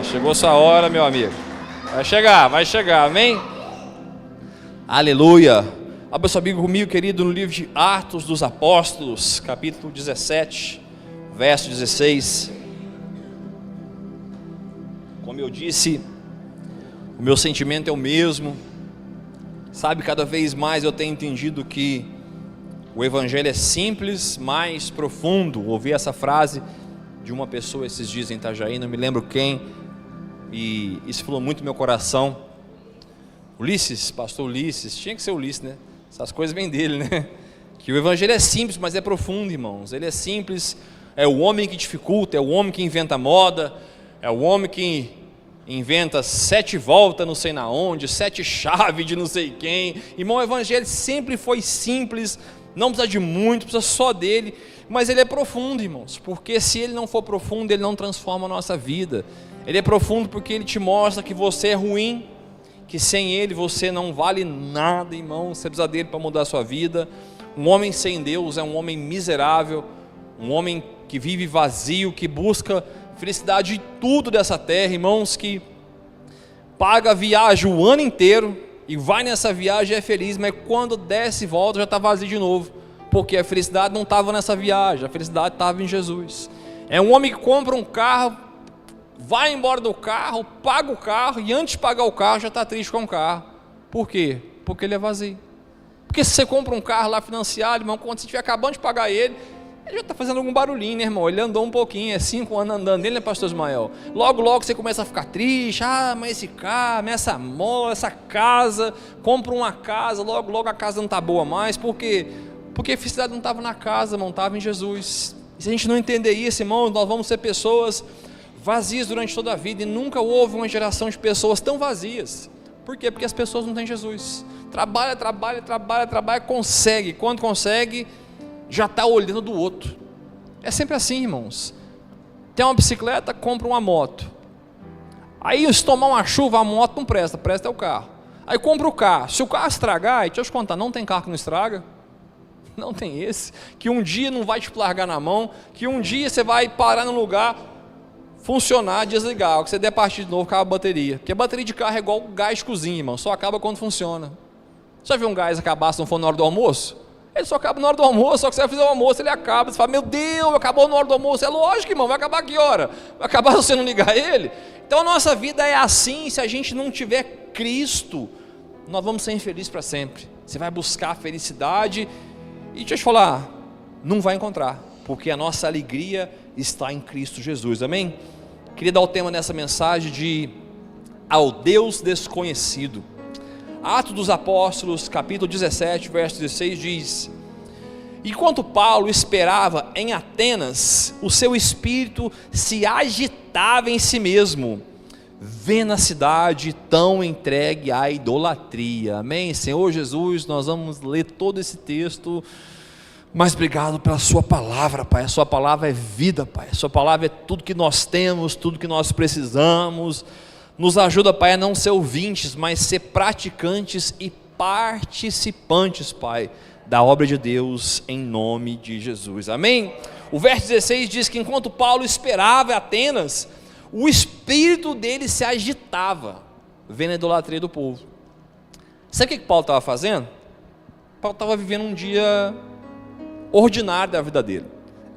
Chegou sua hora, meu amigo. Vai chegar, amém? Aleluia. Abra seu amigo comigo, querido, no livro de Atos dos Apóstolos, capítulo 17, verso 16. Como eu disse, o meu sentimento é o mesmo. Sabe, cada vez mais eu tenho entendido que o evangelho é simples, mas profundo. Ouvi essa frase de uma pessoa esses dias em Itajaí, não me lembro quem, e isso falou muito no meu coração. Ulisses, pastor Ulisses, tinha que ser Ulisses, né? Essas coisas vêm dele, né? Que o evangelho é simples, mas é profundo, irmãos. Ele é simples, é o homem que dificulta, é o homem que inventa moda, é o homem que inventa 7 voltas não sei na onde, 7 chaves de não sei quem. Irmão, o evangelho sempre foi simples, não precisa de muito, precisa só dele, mas ele é profundo, irmãos, porque se ele não for profundo, ele não transforma a nossa vida. Ele é profundo porque ele te mostra que você é ruim, que sem ele você não vale nada, irmão. Você precisa dele para mudar a sua vida. Um homem sem Deus é um homem miserável, um homem que vive vazio, que busca felicidade de tudo dessa terra, irmãos, que paga a viagem o ano inteiro e vai nessa viagem e é feliz, mas quando desce e volta já está vazio de novo, porque a felicidade não estava nessa viagem, a felicidade estava em Jesus. É um homem que compra um carro, vai embora do carro, paga o carro e antes de pagar o carro já está triste com o carro. Por quê? Porque ele é vazio. Porque se você compra um carro lá financiado, irmão, quando você estiver acabando de pagar ele já está fazendo algum barulhinho, né, irmão? Ele andou um pouquinho, 5 anos andando nele, né, pastor Ismael? Logo você começa a ficar triste. Mas esse carro, essa moto, essa casa, compra uma casa, logo a casa não está boa mais. Por quê? Porque a felicidade não estava na casa, irmão, estava em Jesus. E se a gente não entender isso, irmão, nós vamos ser pessoas vazias durante toda a vida, e nunca houve uma geração de pessoas tão vazias. Por quê? Porque as pessoas não têm Jesus. Trabalha, consegue, quando consegue, já está olhando do outro. É sempre assim, irmãos. Tem uma bicicleta, compra uma moto. Aí se tomar uma chuva, a moto não presta é o carro. Aí compra o carro, se o carro estragar, deixa eu te contar, não tem carro que não estraga. Não tem esse, que um dia não vai te largar na mão, que um dia você vai parar no lugar, funcionar, desligar, o que você der partida de novo, acaba a bateria, porque a bateria de carro é igual gás de cozinha, irmão, só acaba quando funciona. Já viu um gás acabar se não for na hora do almoço? Ele só acaba na hora do almoço, só que você vai fazer o almoço, ele acaba, você fala, meu Deus, acabou na hora do almoço. É lógico, irmão, vai acabar que hora? Vai acabar se você não ligar ele? Então a nossa vida é assim, se a gente não tiver Cristo, nós vamos ser infelizes para sempre. Você vai buscar a felicidade e deixa eu te falar, não vai encontrar, porque a nossa alegria está em Cristo Jesus, amém? Queria dar o tema nessa mensagem de ao Deus desconhecido. Atos dos Apóstolos, capítulo 17, verso 16 diz: enquanto Paulo esperava em Atenas, o seu espírito se agitava em si mesmo, vendo a cidade tão entregue à idolatria. Amém? Senhor Jesus, nós vamos ler todo esse texto, mas obrigado pela sua palavra, Pai. A sua palavra é vida, Pai. A sua palavra é tudo que nós temos, tudo que nós precisamos. Nos ajuda, Pai, a não ser ouvintes, mas ser praticantes e participantes, Pai, da obra de Deus, em nome de Jesus, amém? O verso 16 diz que enquanto Paulo esperava em Atenas, o espírito dele se agitava, vendo a idolatria do povo. Sabe o que Paulo estava fazendo? Paulo estava vivendo um dia ordinário da vida dele,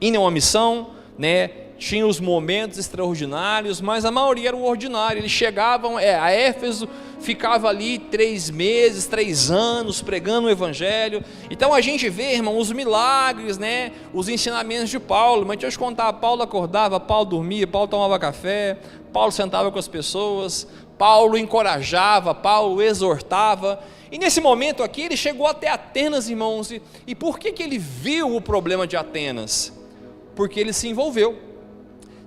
indo em uma missão, né? Tinha os momentos extraordinários, mas a maioria era o ordinário. Eles chegavam a Éfeso, ficava ali 3 meses, 3 anos pregando o evangelho. Então a gente vê, irmão, os milagres, né? Os ensinamentos de Paulo. Mas deixa eu te contar, Paulo acordava, Paulo dormia, Paulo tomava café, Paulo sentava com as pessoas, Paulo encorajava, Paulo exortava. E nesse momento aqui ele chegou até Atenas, irmãos. E por que ele viu o problema de Atenas? Porque ele se envolveu.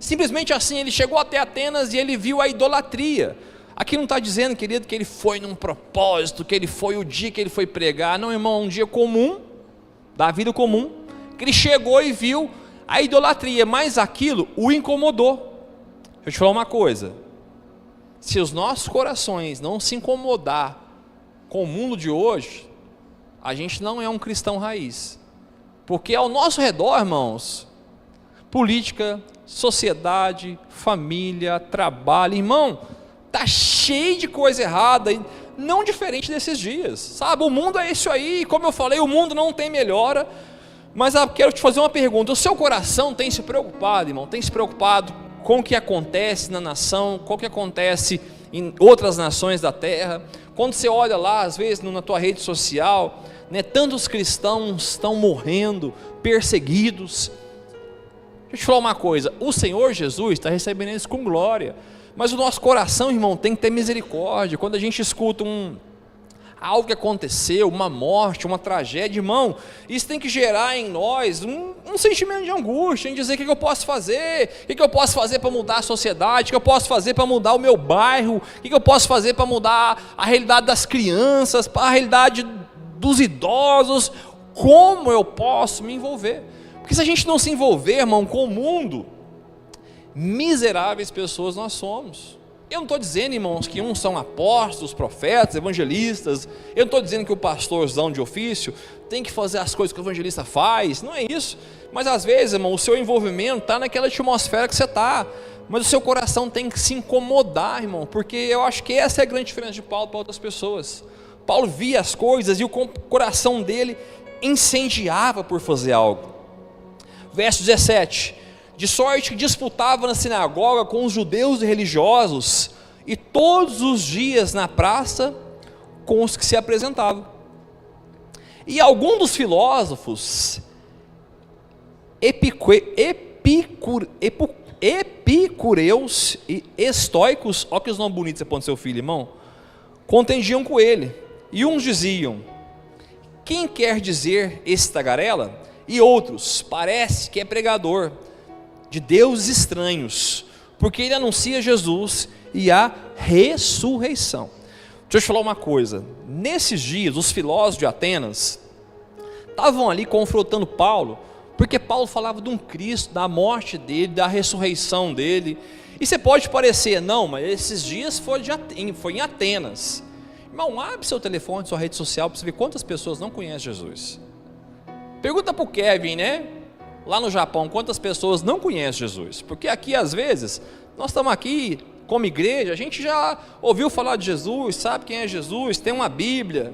Simplesmente assim, ele chegou até Atenas e ele viu a idolatria. Aqui não está dizendo, querido, que ele foi num propósito, que ele foi o dia que ele foi pregar. Não, irmão, um dia comum, da vida comum, que ele chegou e viu a idolatria, mas aquilo o incomodou. Deixa eu te falar uma coisa, se os nossos corações não se incomodar com o mundo de hoje, a gente não é um cristão raiz, porque ao nosso redor, irmãos, política, sociedade, família, trabalho. Irmão, está cheio de coisa errada, não diferente desses dias, sabe? O mundo é isso aí, como eu falei, o mundo não tem melhora. Mas eu quero te fazer uma pergunta: o seu coração tem se preocupado, irmão? Tem se preocupado com o que acontece na nação, com o que acontece em outras nações da terra? Quando você olha lá, às vezes na tua rede social, né, tantos cristãos estão morrendo, perseguidos. Deixa eu te falar uma coisa: o Senhor Jesus está recebendo isso com glória, mas o nosso coração, irmão, tem que ter misericórdia. Quando a gente escuta algo que aconteceu, uma morte, uma tragédia, irmão, isso tem que gerar em nós um sentimento de angústia, em dizer: o que eu posso fazer? O que eu posso fazer para mudar a sociedade? O que eu posso fazer para mudar o meu bairro? O que eu posso fazer para mudar a realidade das crianças, para a realidade dos idosos? Como eu posso me envolver? Porque se a gente não se envolver, irmão, com o mundo, miseráveis pessoas nós somos. Eu não estou dizendo, irmãos, que uns são apóstolos, profetas, evangelistas. Eu não estou dizendo que o pastorzão de ofício tem que fazer as coisas que o evangelista faz. Não é isso. Mas às vezes, irmão, o seu envolvimento está naquela atmosfera que você está. Mas o seu coração tem que se incomodar, irmão. Porque eu acho que essa é a grande diferença de Paulo para outras pessoas. Paulo via as coisas e o coração dele incendiava por fazer algo. Verso 17: de sorte que disputava na sinagoga com os judeus e religiosos, e todos os dias na praça com os que se apresentavam. E alguns dos filósofos epicureus e estoicos, olha que os nomes bonitos você põe no seu filho, irmão, contendiam com ele, e uns diziam: quem quer dizer esse tagarela? E outros: parece que é pregador de deuses estranhos, porque ele anuncia Jesus e a ressurreição. Deixa eu te falar uma coisa: nesses dias os filósofos de Atenas estavam ali confrontando Paulo, porque Paulo falava de um Cristo, da morte dele, da ressurreição dele. E você pode parecer: não, mas esses dias foi em Atenas. Irmão, abre seu telefone, sua rede social, para você ver quantas pessoas não conhecem Jesus. Pergunta para o Kevin, né? Lá no Japão, quantas pessoas não conhecem Jesus? Porque aqui, às vezes, nós estamos aqui como igreja, a gente já ouviu falar de Jesus, sabe quem é Jesus, tem uma Bíblia.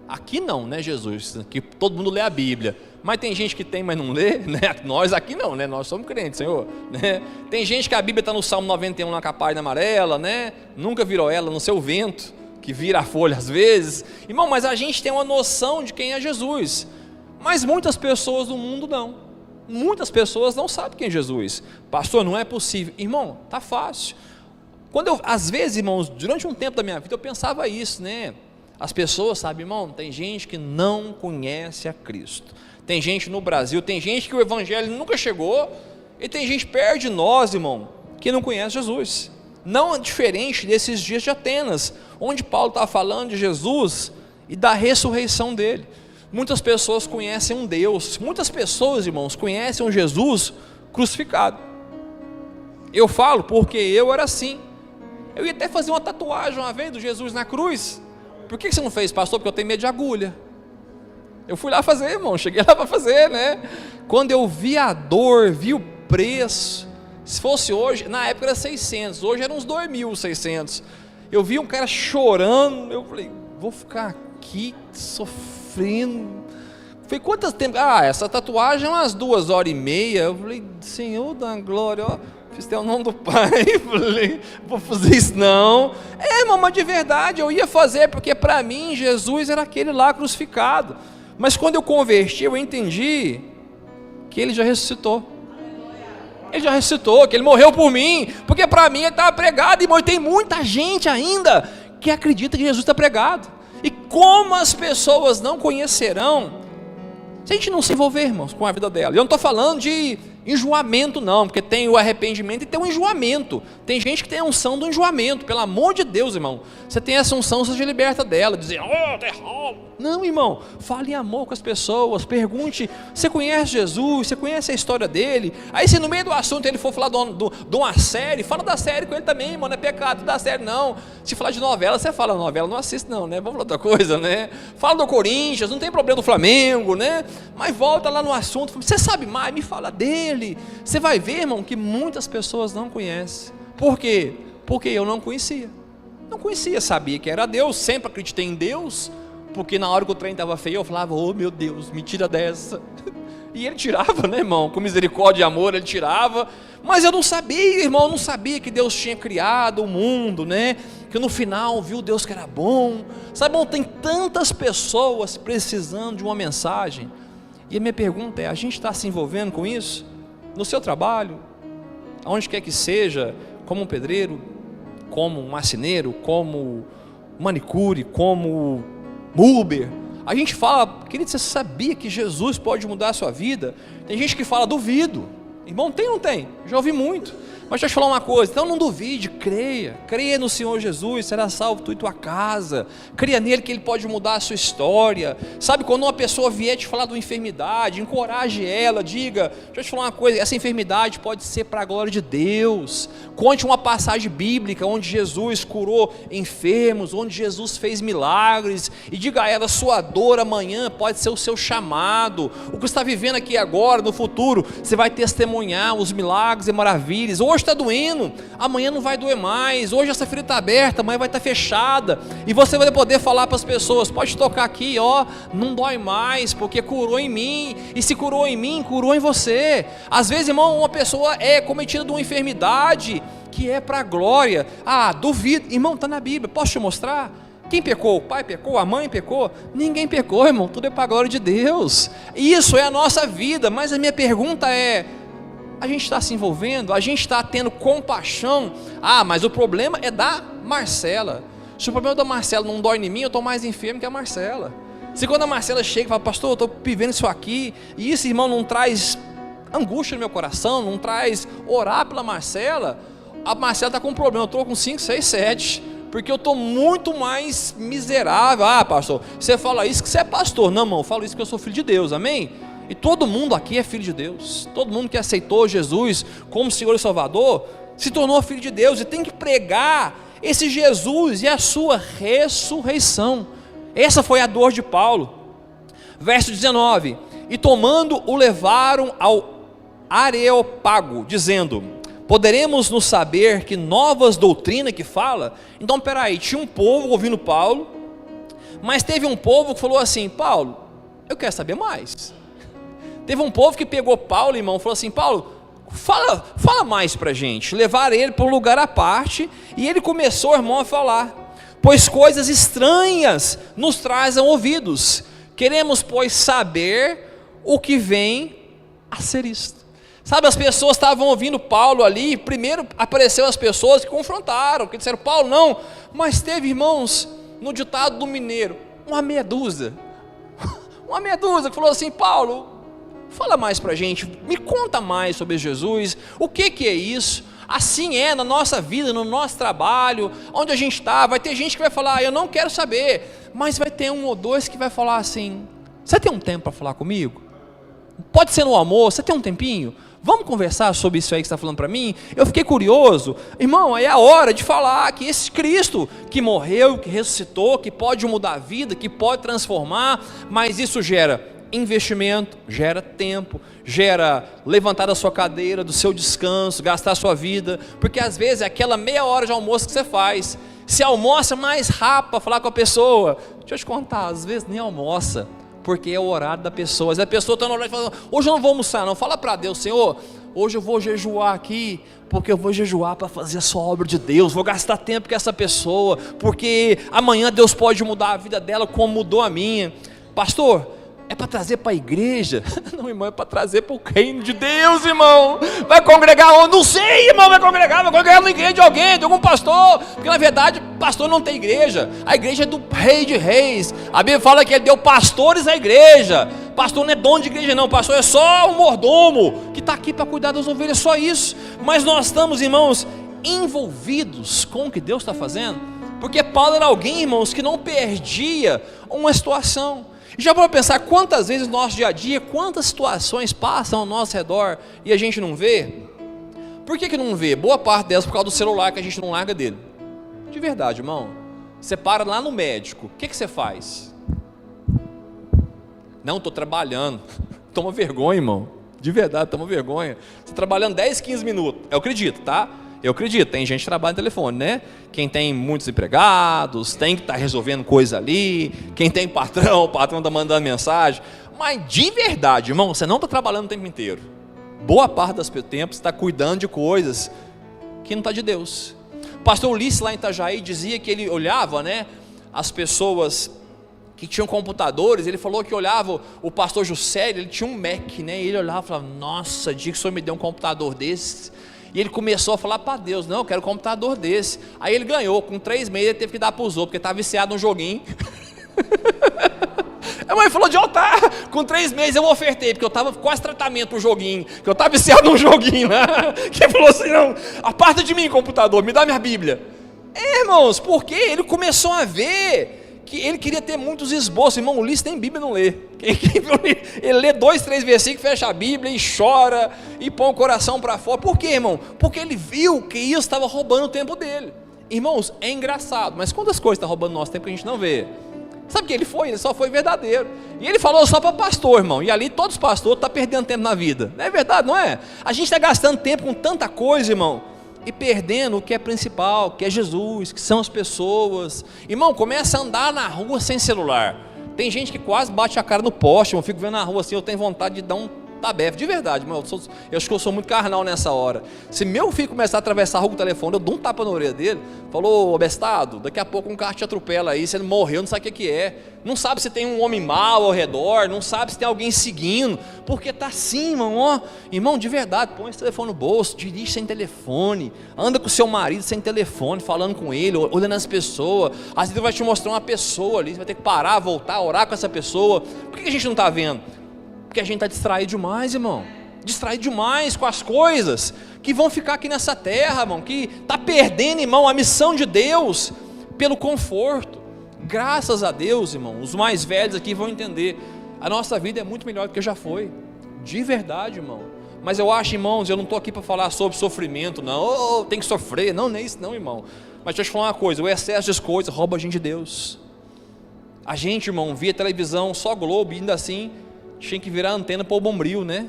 Aqui não, né, Jesus? Que todo mundo lê a Bíblia. Mas tem gente que tem, mas não lê, né? Nós aqui não, né? Nós somos crentes, Senhor, né? Tem gente que a Bíblia está no Salmo 91 na capa amarela, né? Nunca virou ela no seu vento, que vira a folha às vezes. Irmão, mas a gente tem uma noção de quem é Jesus. Mas muitas pessoas do mundo não. Muitas pessoas não sabem quem é Jesus. Pastor, não é possível. Irmão, tá fácil. Às vezes, irmãos, durante um tempo da minha vida eu pensava isso, né? As pessoas, sabe, irmão, tem gente que não conhece a Cristo. Tem gente no Brasil, tem gente que o evangelho nunca chegou, e tem gente perto de nós, irmão, que não conhece Jesus. Não é diferente desses dias de Atenas, onde Paulo está falando de Jesus e da ressurreição dele. Muitas pessoas conhecem um Deus, muitas pessoas, irmãos, conhecem um Jesus crucificado. Eu falo porque eu era assim. Eu ia até fazer uma tatuagem uma vez do Jesus na cruz. Por que você não fez, pastor? Porque eu tenho medo de agulha. Eu fui lá fazer, irmão, cheguei lá para fazer, né? Quando eu vi a dor, vi o preço, se fosse hoje, na época era 600, hoje eram uns 2.600. Eu vi um cara chorando, eu falei: vou ficar aqui sofrendo. Foi quanto tempo? Essa tatuagem é umas 2h30. Eu falei: Senhor da glória, ó, fiz até o nome do Pai. Falei: vou fazer isso não. Mamãe, de verdade, eu ia fazer, porque para mim Jesus era aquele lá crucificado. Mas quando eu converti, eu entendi que ele já ressuscitou. Ele já ressuscitou, que ele morreu por mim, porque para mim ele estava pregado. E tem muita gente ainda que acredita que Jesus está pregado. E como as pessoas não conhecerão se a gente não se envolver, irmãos, com a vida dela? Eu não estou falando de enjoamento não, porque tem o arrependimento e tem o enjoamento. Tem gente que tem a unção do enjoamento. Pelo amor de Deus, irmão, você tem essa unção, você se liberta dela, dizer: oh, tá errado. Não, irmão, fale em amor com as pessoas, pergunte, você conhece Jesus, você conhece a história dele? Aí se no meio do assunto ele for falar de uma série, fala da série com ele também, irmão, não é pecado da série não. Se falar de novela, você fala, novela não assiste não, né? Vamos falar outra coisa, né? Fala do Corinthians, não tem problema do Flamengo, né? Mas volta lá no assunto, você sabe mais, me fala dele. Você vai ver, irmão, que muitas pessoas não conhecem. Por quê? Porque eu não conhecia. Não conhecia, sabia que era Deus, sempre acreditei em Deus, porque na hora que o trem estava feio, eu falava, oh meu Deus, me tira dessa. E ele tirava, né, irmão? Com misericórdia e amor ele tirava. Mas eu não sabia, irmão, eu não sabia que Deus tinha criado o mundo, né? Que no final viu Deus que era bom. Sabe, irmão, tem tantas pessoas precisando de uma mensagem. E a minha pergunta é, a gente está se envolvendo com isso? No seu trabalho, aonde quer que seja, como um pedreiro, como um marceneiro, como manicure, como Uber. A gente fala, querido, você sabia que Jesus pode mudar a sua vida? Tem gente que fala, duvido. Irmão, tem ou não tem? Já ouvi muito. Mas deixa eu te falar uma coisa, então não duvide, creia no Senhor Jesus, será salvo tu e tua casa, creia nele que ele pode mudar a sua história. Sabe, quando uma pessoa vier te falar de uma enfermidade, encoraje ela, diga, deixa eu te falar uma coisa, essa enfermidade pode ser para a glória de Deus. Conte uma passagem bíblica onde Jesus curou enfermos, onde Jesus fez milagres, e diga a ela, sua dor amanhã pode ser o seu chamado. O que você está vivendo aqui agora, no futuro, você vai testemunhar os milagres e maravilhas. Hoje está doendo, amanhã não vai doer mais. Hoje essa ferida está aberta, amanhã vai estar fechada. E você vai poder falar para as pessoas, pode tocar aqui, ó, não dói mais, porque curou em mim. E se curou em mim, curou em você. Às vezes, irmão, uma pessoa é cometida de uma enfermidade que é para a glória. Ah, duvido, irmão, está na Bíblia, posso te mostrar? Quem pecou? O pai pecou? A mãe pecou? Ninguém pecou, irmão, tudo é para a glória de Deus. Isso é a nossa vida. Mas a minha pergunta é, a gente está se envolvendo? A gente está tendo compaixão? Ah, mas o problema é da Marcela. Se o problema da Marcela não dói em mim, eu estou mais enfermo que a Marcela. Se quando a Marcela chega e fala, pastor, eu estou vivendo isso aqui, e isso, irmão, não traz angústia no meu coração, não traz orar pela Marcela, a Marcela está com um problema, eu estou com 5, 6, 7, porque eu estou muito mais miserável. Ah, pastor, você fala isso que você é pastor. Não, irmão, eu falo isso que eu sou filho de Deus, amém? E todo mundo aqui é filho de Deus. Todo mundo que aceitou Jesus como Senhor e Salvador se tornou filho de Deus e tem que pregar esse Jesus e a sua ressurreição. Essa foi a dor de Paulo. Verso 19: e tomando o levaram ao Areópago, dizendo, poderemos nos saber que novas doutrinas que fala? Então peraí, tinha um povo ouvindo Paulo, mas teve um povo que falou assim, Paulo, eu quero saber mais. Teve um povo que pegou Paulo, irmão, e falou assim, Paulo, fala mais pra gente. Levaram ele para um lugar à parte, e ele começou, irmão, a falar, pois coisas estranhas nos trazem ouvidos, queremos, pois, saber o que vem a ser isto. Sabe, as pessoas estavam ouvindo Paulo ali, primeiro apareceu as pessoas que confrontaram, que disseram, Paulo não, mas teve, irmãos, no ditado do mineiro, uma meia dúzia que falou assim, Paulo, fala mais pra gente, me conta mais sobre Jesus, o que é isso? Assim é na nossa vida, no nosso trabalho, onde a gente está, vai ter gente que vai falar, eu não quero saber, mas vai ter um ou dois que vai falar assim, você tem um tempo para falar comigo? Pode ser no almoço, você tem um tempinho? Vamos conversar sobre isso aí que você está falando para mim? Eu fiquei curioso, irmão, é a hora de falar que esse Cristo que morreu, que ressuscitou, que pode mudar a vida, que pode transformar, mas isso gera investimento, gera tempo, gera levantar da sua cadeira, do seu descanso, gastar a sua vida, porque às vezes é aquela meia hora de almoço que você faz, se almoça mais rápido para falar com a pessoa, deixa eu te contar, às vezes nem almoça, porque é o horário da pessoa, a pessoa está no horário falando, hoje eu não vou almoçar não, fala para Deus, Senhor, hoje eu vou jejuar aqui, porque eu vou jejuar para fazer a sua obra de Deus, vou gastar tempo com essa pessoa, porque amanhã Deus pode mudar a vida dela como mudou a minha. Pastor, é para trazer para a igreja? Não, irmão, é para trazer para o reino de Deus, irmão. Vai congregar onde? Não sei, irmão, vai congregar na igreja de alguém, de algum pastor, porque na verdade, pastor não tem igreja, a igreja é do Rei de Reis, a Bíblia fala que ele deu pastores à igreja, pastor não é dono de igreja não, pastor é só um mordomo, que está aqui para cuidar das ovelhas, só isso, mas nós estamos, irmãos, envolvidos com o que Deus está fazendo. Porque Paulo era alguém, irmãos, que não perdia uma situação. E já para pensar quantas vezes no nosso dia a dia, quantas situações passam ao nosso redor e a gente não vê? Por que não vê? Boa parte delas por causa do celular que a gente não larga dele. De verdade, irmão. Você para lá no médico, o que você faz? Não, estou trabalhando. Toma vergonha, irmão. De verdade, toma vergonha. Você trabalhando 10, 15 minutos. Eu acredito, tá? Eu acredito, tem gente que trabalha no telefone, né? Quem tem muitos empregados, tem que estar resolvendo coisa ali. Quem tem patrão, o patrão está mandando mensagem. Mas de verdade, irmão, você não está trabalhando o tempo inteiro. Boa parte das tempos está cuidando de coisas que não está de Deus. O pastor Ulisses lá em Itajaí dizia que ele olhava, né, as pessoas que tinham computadores. Ele falou que olhava o pastor Juscelio, ele tinha um Mac, né? E ele olhava e falava: nossa, dia que o senhor me deu um computador desse. E ele começou a falar para Deus: não, eu quero um computador desse. Aí ele ganhou, com 3 meses ele teve que dar para os outros, porque estava viciado num joguinho. A mãe falou: de altar, com 3 meses eu ofertei, porque eu estava quase tratamento pro joguinho, que eu estava viciado num joguinho lá. Que falou assim: não, aparta de mim, computador, me dá minha Bíblia. Irmãos, porque ele começou a ver que ele queria ter muitos esboços. Irmão, o Ulisses tem Bíblia, não lê. Ele lê 2, 3 versículos, fecha a Bíblia e chora e põe o coração para fora. Por quê, irmão? Porque ele viu que isso estava roubando o tempo dele. Irmãos, é engraçado, mas quantas coisas estão roubando nosso tempo que a gente não vê? Sabe o que ele foi? Ele só foi verdadeiro. E ele falou só para pastor, irmão. E ali todos os pastores estão perdendo tempo na vida. Não é verdade, não é? A gente está gastando tempo com tanta coisa, irmão, e perdendo o que é principal, que é Jesus, que são as pessoas. Irmão, começa a andar na rua sem celular. Tem gente que quase bate a cara no poste. Eu fico vendo na rua assim, eu tenho vontade de dar um tabefe, de verdade, irmão. Eu acho que eu sou muito carnal nessa hora. Se meu filho começar a atravessar a rua com o telefone, eu dou um tapa na orelha dele. Falou: ô bestado, daqui a pouco um carro te atropela aí, você morreu, não sabe o que é. Não sabe se tem um homem mau ao redor, não sabe se tem alguém seguindo, porque tá assim, irmão, ó. Irmão, de verdade, põe esse telefone no bolso, dirige sem telefone, anda com o seu marido sem telefone, falando com ele, olhando as pessoas. Às vezes ele vai te mostrar uma pessoa ali, você vai ter que parar, voltar, orar com essa pessoa. Por que a gente não está vendo? Porque a gente está distraído demais, irmão. Distraído demais com as coisas que vão ficar aqui nessa terra, irmão, que está perdendo, irmão, a missão de Deus pelo conforto. Graças a Deus, irmão, os mais velhos aqui vão entender, a nossa vida é muito melhor do que já foi, de verdade, irmão. Mas eu acho, irmãos, eu não estou aqui para falar sobre sofrimento, não, tem que sofrer, não é isso não, irmão. Mas deixa eu te falar uma coisa: o excesso de coisas rouba a gente de Deus. A gente, irmão, via televisão, só Globo, e ainda assim tinha que virar antena para o Bombril, né?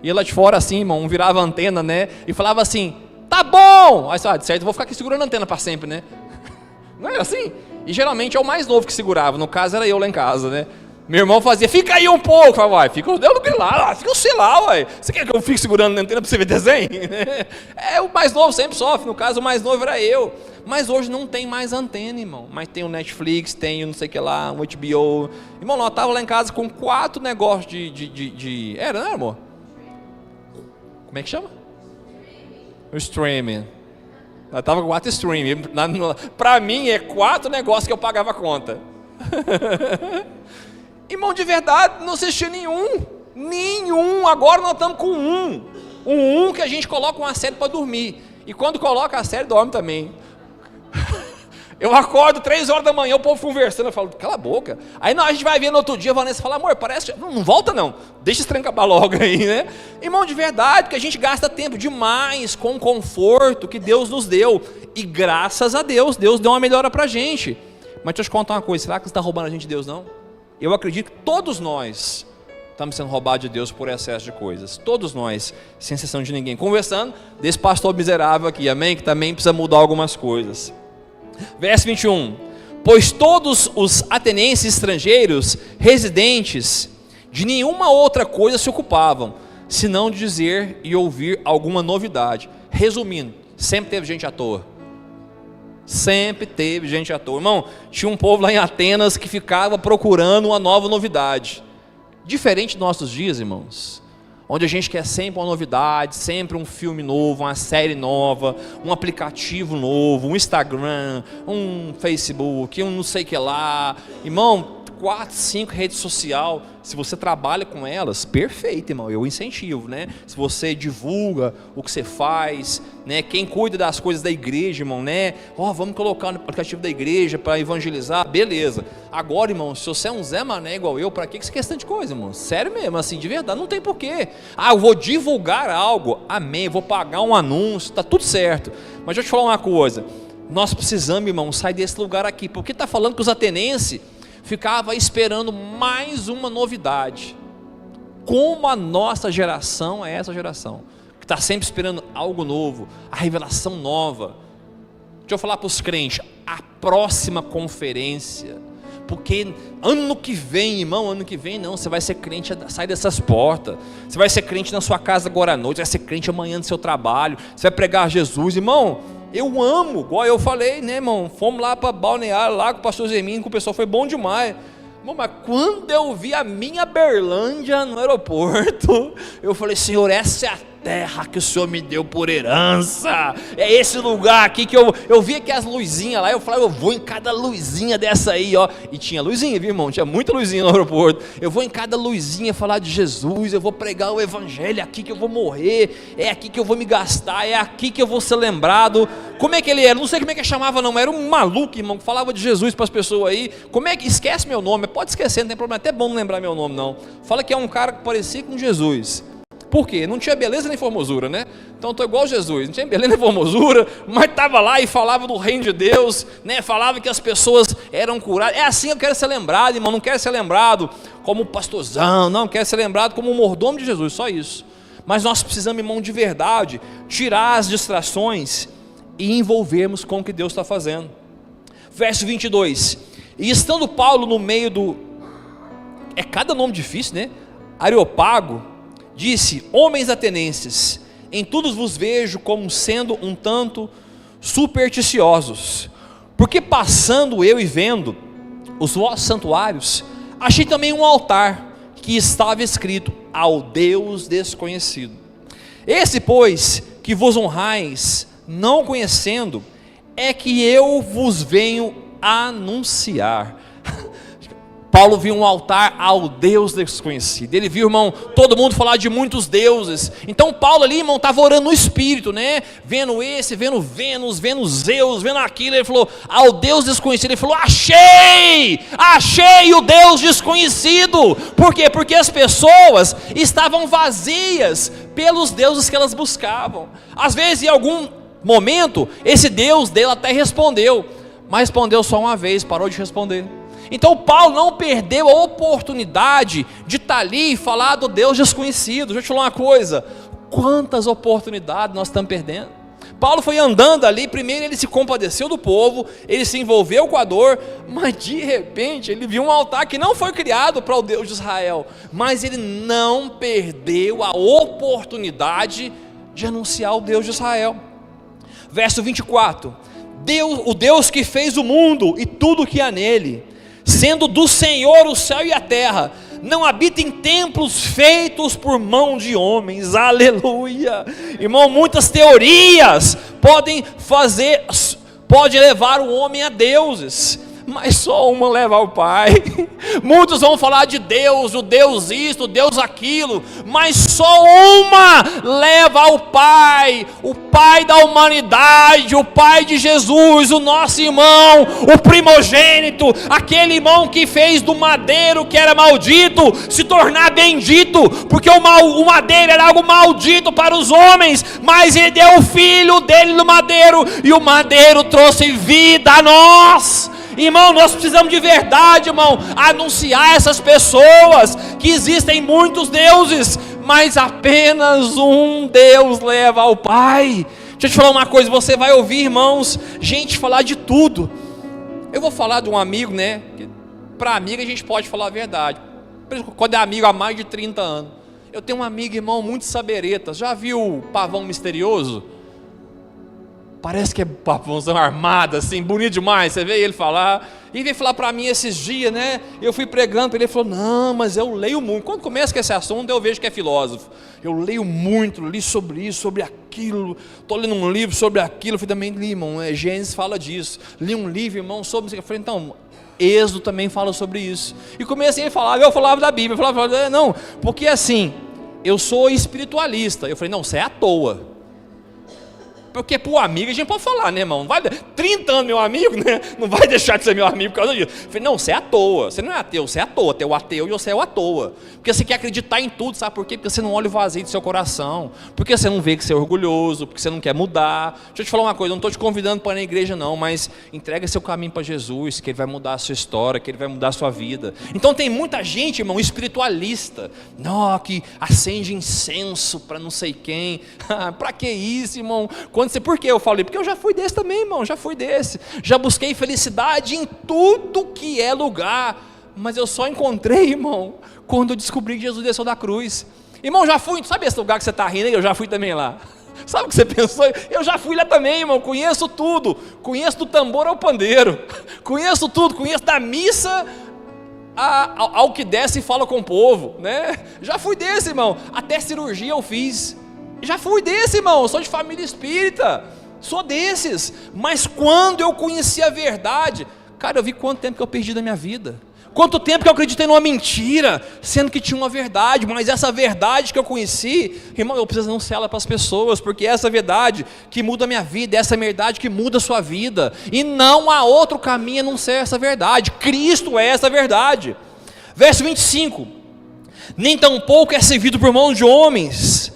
Ia lá de fora assim, irmão, virava a antena, né? E falava assim: tá bom! Aí você, de certo, eu vou ficar aqui segurando a antena para sempre, né? Não era assim? E geralmente é o mais novo que segurava, no caso era eu lá em casa, né? Meu irmão fazia: fica aí um pouco. Eu falava: uai, fica lá, fica o sei lá, uai. Você quer que eu fique segurando a antena para você ver desenho? É, o mais novo sempre sofre, no caso o mais novo era eu. Mas hoje não tem mais antena, irmão. Mas tem o Netflix, tem o não sei o que lá, o HBO. Irmão, nós estávamos lá em casa com 4 negócios de... Era, né, amor? Como é que chama? O streaming. Nós estávamos com 4 streaming. Para mim é 4 negócios que eu pagava a conta. Irmão, de verdade, não assistia nenhum. Agora nós estamos com um que a gente coloca uma série para dormir. E quando coloca a série, dorme também. Eu acordo 3 horas da manhã, o povo conversando, eu falo: cala a boca. Aí não, a gente vai ver no outro dia, a Vanessa fala: amor, parece que não volta não, deixa esse trem acabar logo aí, né? Irmão, de verdade, porque a gente gasta tempo demais com o conforto que Deus nos deu. E graças a Deus, Deus deu uma melhora pra gente. Mas deixa eu te contar uma coisa: será que você está roubando a gente de Deus, não? Eu acredito que todos nós estamos sendo roubados de Deus por excesso de coisas. Todos nós, sem exceção de ninguém. Conversando desse pastor miserável aqui, amém? Que também precisa mudar algumas coisas. Verso 21: pois todos os atenienses estrangeiros, residentes, de nenhuma outra coisa se ocupavam, senão de dizer e ouvir alguma novidade. Resumindo, sempre teve gente à toa. Sempre teve gente à toa. Irmão, tinha um povo lá em Atenas que ficava procurando uma nova novidade. Diferente dos nossos dias, irmãos, onde a gente quer sempre uma novidade, sempre um filme novo, uma série nova, um aplicativo novo, um Instagram, um Facebook, um não sei o que lá. Irmão, 4, 5 redes sociais, se você trabalha com elas, perfeito, irmão, eu incentivo, né? Se você divulga o que você faz, né? Quem cuida das coisas da igreja, irmão, né? Vamos colocar no aplicativo da igreja para evangelizar, beleza. Agora, irmão, se você é um Zé Mané igual eu, para que você quer esse tanto de coisa, irmão? Sério mesmo, assim, de verdade, não tem porquê. Eu vou divulgar algo, amém, vou pagar um anúncio, tá tudo certo. Mas deixa eu te falar uma coisa, nós precisamos, irmão, sair desse lugar aqui, porque está falando que os atenienses ficavam esperando mais uma novidade. Como a nossa geração é essa geração, que está sempre esperando algo novo, a revelação nova. Deixa eu falar para os crentes, a próxima conferência, porque ano que vem, irmão, ano que vem não, você vai ser crente, sai dessas portas, você vai ser crente na sua casa agora à noite, vai ser crente amanhã no seu trabalho, você vai pregar Jesus, irmão. Eu amo, igual eu falei, né, irmão? Fomos lá para Balneário, lá com o pastor Zeminho, com o pessoal, foi bom demais. Irmão, mas quando eu vi a minha Berlândia no aeroporto, eu falei, Senhor, essa é a terra que o Senhor me deu por herança, é esse lugar aqui que eu vi aqui as luzinhas lá, eu falei, eu vou em cada luzinha dessa aí, ó, e tinha luzinha, viu, irmão, tinha muita luzinha no aeroporto, eu vou em cada luzinha falar de Jesus, eu vou pregar o evangelho, é aqui que eu vou morrer, é aqui que eu vou me gastar, é aqui que eu vou ser lembrado. Como é que ele era? Não sei como é que chamava não, era um maluco, irmão, que falava de Jesus para as pessoas aí. Como é que, esquece meu nome, pode esquecer, não tem problema, até bom não lembrar meu nome não, fala que é um cara que parecia com Jesus. Por quê? Não tinha beleza nem formosura, né? Então eu estou igual Jesus, não tinha beleza nem formosura, mas estava lá e falava do reino de Deus, né? Falava que as pessoas eram curadas. É assim que eu quero ser lembrado, irmão, não quero ser lembrado como pastorzão, não, quero ser lembrado como um mordomo de Jesus, só isso. Mas nós precisamos, irmão, de verdade, tirar as distrações e envolvermos com o que Deus está fazendo. Verso 22, e estando Paulo no meio do... É cada nome difícil, né? Areopago, disse, homens atenenses, em tudo vos vejo como sendo um tanto supersticiosos, porque passando eu e vendo os vossos santuários, achei também um altar, que estava escrito, ao Deus desconhecido. Esse, pois, que vos honrais, não conhecendo, é que eu vos venho anunciar. Paulo viu um altar ao Deus desconhecido. Ele viu, irmão, todo mundo falar de muitos deuses. Então Paulo ali, irmão, estava orando no Espírito, né? Vendo esse, vendo Vênus, vendo Zeus, vendo aquilo. Ele falou, ao Deus desconhecido. Ele falou, achei o Deus desconhecido. Por quê? Porque as pessoas estavam vazias pelos deuses que elas buscavam. Às vezes, em algum momento, esse Deus dele até respondeu, mas respondeu só uma vez, parou de responder. Então Paulo não perdeu a oportunidade de estar ali e falar do Deus desconhecido. Deixa eu te falar uma coisa, quantas oportunidades nós estamos perdendo? Paulo foi andando ali, primeiro ele se compadeceu do povo, ele se envolveu com a dor, mas de repente ele viu um altar que não foi criado para o Deus de Israel, mas ele não perdeu a oportunidade de anunciar o Deus de Israel. Verso 24, o Deus que fez o mundo e tudo o que há nele, sendo do Senhor o céu e a terra, não habita em templos feitos por mão de homens, aleluia. Irmão, muitas teorias pode levar o homem a deuses, mas só uma leva ao Pai. Muitos vão falar de Deus, o Deus isto, o Deus aquilo, mas só uma leva ao Pai, o Pai da humanidade, o Pai de Jesus, o nosso irmão, o primogênito, aquele irmão que fez do madeiro que era maldito se tornar bendito, porque o madeiro era algo maldito para os homens, mas ele deu o filho dele no madeiro, e o madeiro trouxe vida a nós. Irmão, nós precisamos de verdade, irmão, anunciar a essas pessoas que existem muitos deuses, mas apenas um Deus leva ao Pai. Deixa eu te falar uma coisa, você vai ouvir, irmãos, gente falar de tudo. Eu vou falar de um amigo, né? Para amigo a gente pode falar a verdade, quando é amigo há mais de 30 anos. Eu tenho um amigo, irmão, muito sabereta. Já viu o Pavão Misterioso? parece que é papãozão armado, assim, bonito demais. Você vê ele falar, e veio falar para mim esses dias, né? Eu fui pregando para ele, ele falou: não, mas eu leio muito. Quando começa com esse assunto, eu vejo que é filósofo. Eu leio muito, li sobre isso, sobre aquilo. Estou lendo um livro sobre aquilo. Eu falei: também li, irmão, Gênesis fala disso. Li um livro, irmão, sobre isso. Eu falei: então, Êxodo também fala sobre isso. E comecei a falar, eu falava da Bíblia, eu falava, não, porque assim, eu sou espiritualista. Eu falei: não, você é à toa. Porque pro amigo a gente pode falar, né, irmão? Vai, 30 anos meu amigo, né? Não vai deixar de ser meu amigo por causa disso. Eu falei: não, você é à toa. Você não é ateu, você é à toa. Tem o ateu e você é o à toa. Porque você quer acreditar em tudo, sabe por quê? Porque você não olha o vazio do seu coração. Porque você não vê que você é orgulhoso. Porque você não quer mudar. Deixa eu te falar uma coisa, eu não estou te convidando para ir na igreja não, mas entrega seu caminho para Jesus, que Ele vai mudar a sua história, que Ele vai mudar a sua vida. Então tem muita gente, irmão, espiritualista. Não, que acende incenso para não sei quem. Para que isso, irmão? Por que eu falei? Porque eu já fui desse também, irmão, já fui desse. Já busquei felicidade em tudo que é lugar, mas eu só encontrei, irmão, quando eu descobri que Jesus desceu da cruz. Irmão, já fui, sabe esse lugar que você está rindo aí? Eu já fui também lá. Sabe o que você pensou? Eu já fui lá também, irmão, conheço tudo. Conheço do tambor ao pandeiro. Conheço tudo, conheço da missa ao que desce e fala com o povo, né? Já fui desse, irmão, até cirurgia eu fiz. Já fui desse, irmão, sou de família espírita, sou desses, mas quando eu conheci a verdade, cara, eu vi quanto tempo que eu perdi da minha vida, quanto tempo que eu acreditei numa mentira, sendo que tinha uma verdade, mas essa verdade que eu conheci, irmão, eu preciso anunciar ela para as pessoas, porque é essa verdade que muda a minha vida, é essa verdade que muda a sua vida, e não há outro caminho a não ser essa verdade, Cristo é essa verdade. Verso 25, nem tampouco é servido por mão de homens,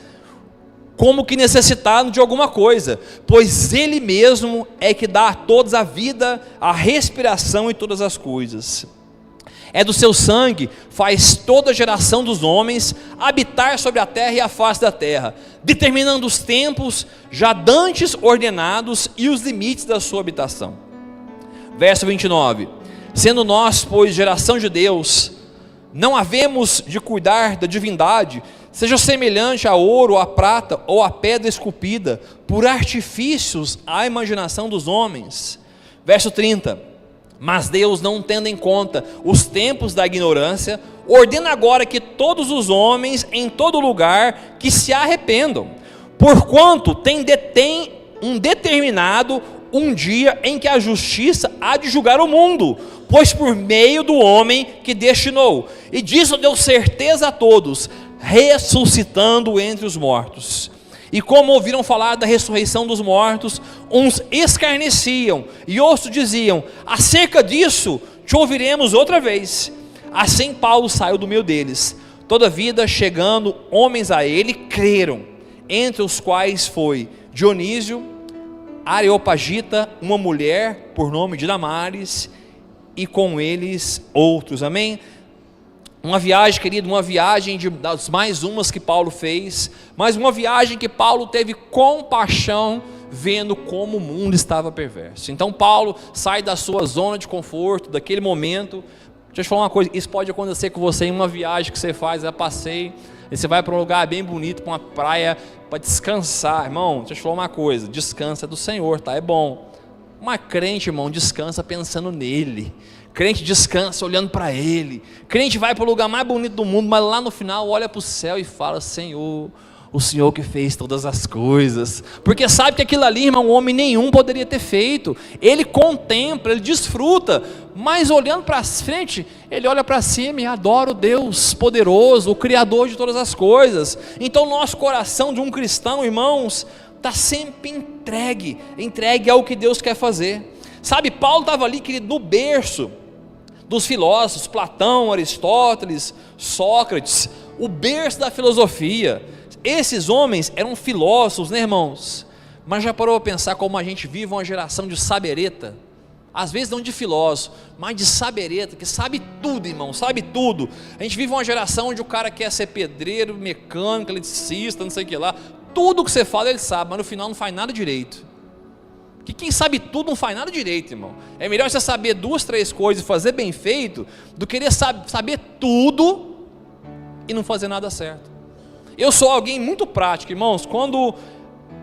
como que necessitado de alguma coisa, pois Ele mesmo é que dá a todos a vida, a respiração e todas as coisas. É do seu sangue, faz toda a geração dos homens habitar sobre a terra e a face da terra, determinando os tempos já dantes ordenados e os limites da sua habitação. Verso 29, sendo nós, pois, geração de Deus, não havemos de cuidar da divindade, seja semelhante a ouro, a prata ou a pedra esculpida, por artifícios à imaginação dos homens. Verso 30, mas Deus, não tendo em conta os tempos da ignorância, ordena agora que todos os homens em todo lugar que se arrependam, porquanto detém um determinado um dia em que a justiça há de julgar o mundo, pois por meio do homem que destinou, e disso deu certeza a todos, ressuscitando entre os mortos. E como ouviram falar da ressurreição dos mortos, uns escarneciam e outros diziam: acerca disso te ouviremos outra vez. Assim Paulo saiu do meio deles. Todavia, chegando homens a ele, creram, entre os quais foi Dionísio, Areopagita, uma mulher por nome de Damares, e com eles outros. Amém? Uma viagem, querido, uma viagem das mais umas que Paulo fez, mas uma viagem que Paulo teve compaixão, vendo como o mundo estava perverso. Então Paulo sai da sua zona de conforto, daquele momento. Deixa eu te falar uma coisa, isso pode acontecer com você em uma viagem que você faz, passeio, e você vai para um lugar bem bonito, para uma praia, para descansar. Irmão, deixa eu te falar uma coisa, descansa do Senhor, tá? É bom. Mas crente, irmão, descansa pensando nele. Crente descansa olhando para Ele. Crente vai para o lugar mais bonito do mundo, mas lá no final olha para o céu e fala: Senhor, o Senhor que fez todas as coisas. Porque sabe que aquilo ali, irmão, homem nenhum poderia ter feito. Ele contempla, ele desfruta, mas olhando para frente, ele olha para cima e adora o Deus poderoso, o Criador de todas as coisas. Então o nosso coração de um cristão, irmãos, está sempre entregue ao que Deus quer fazer. Sabe, Paulo estava ali, querido, no berço dos filósofos, Platão, Aristóteles, Sócrates, o berço da filosofia. Esses homens eram filósofos, né, irmãos? Mas já parou para pensar como a gente vive uma geração de sabereta? Às vezes não de filósofo, mas de sabereta, que sabe tudo, irmão, sabe tudo. A gente vive uma geração onde o cara quer ser pedreiro, mecânico, eletricista, não sei o que lá. Tudo que você fala ele sabe, mas no final não faz nada direito. Que quem sabe tudo não faz nada direito, irmão. É melhor você saber 2, 3 coisas e fazer bem feito, do que querer saber tudo e não fazer nada certo. Eu sou alguém muito prático, irmãos. Quando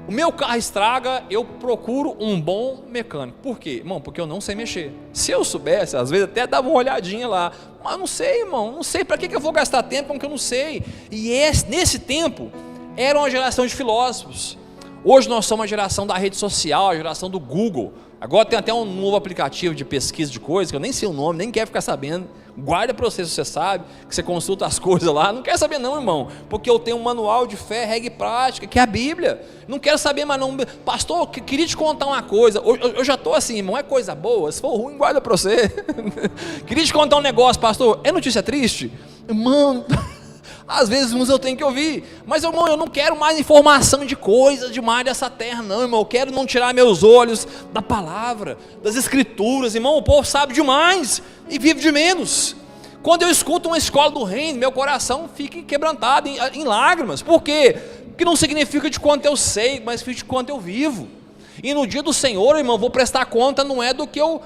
O meu carro estraga, eu procuro um bom mecânico. Por quê? Irmão, porque eu não sei mexer. Se eu soubesse, às vezes até dava uma olhadinha lá. Mas eu não sei, irmão, não sei. Para que eu vou gastar tempo com o que eu não sei? E nesse tempo, era uma geração de filósofos. Hoje nós somos a geração da rede social, a geração do Google. Agora tem até um novo aplicativo de pesquisa de coisas, que eu nem sei o nome, nem quero ficar sabendo. Guarda para você, se você sabe, que você consulta as coisas lá. Não quero saber não, irmão, porque eu tenho um manual de fé, regra e prática, que é a Bíblia. Não quero saber mais não. Pastor, queria te contar uma coisa. Eu já estou assim, irmão, é coisa boa. Se for ruim, guarda para você. Queria te contar um negócio, pastor. É notícia triste? Irmão... Às vezes uns eu tenho que ouvir, mas irmão, eu não quero mais informação de coisas demais dessa terra não, irmão. Eu quero não tirar meus olhos da palavra, das escrituras. Irmão, o povo sabe demais e vive de menos. Quando eu escuto uma escola do reino, meu coração fica quebrantado em lágrimas. Por quê? Porque não significa de quanto eu sei, mas de quanto eu vivo. E no dia do Senhor, irmão, vou prestar conta não é do que eu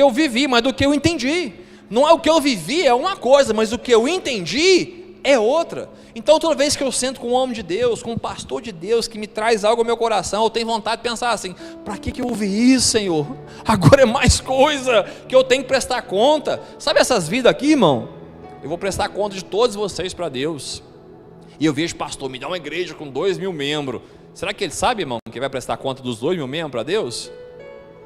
vivi, mas do que eu entendi. Não é o que eu vivi, é uma coisa, mas o que eu entendi é outra. Então toda vez que eu sento com um homem de Deus, com um pastor de Deus, que me traz algo ao meu coração, eu tenho vontade de pensar assim, para que eu ouvi isso, Senhor? Agora é mais coisa que eu tenho que prestar conta. Sabe essas vidas aqui, irmão? Eu vou prestar conta de todos vocês para Deus. E eu vejo, pastor, me dá uma igreja com 2.000 membros. Será que ele sabe, irmão, que vai prestar conta dos 2.000 membros para Deus?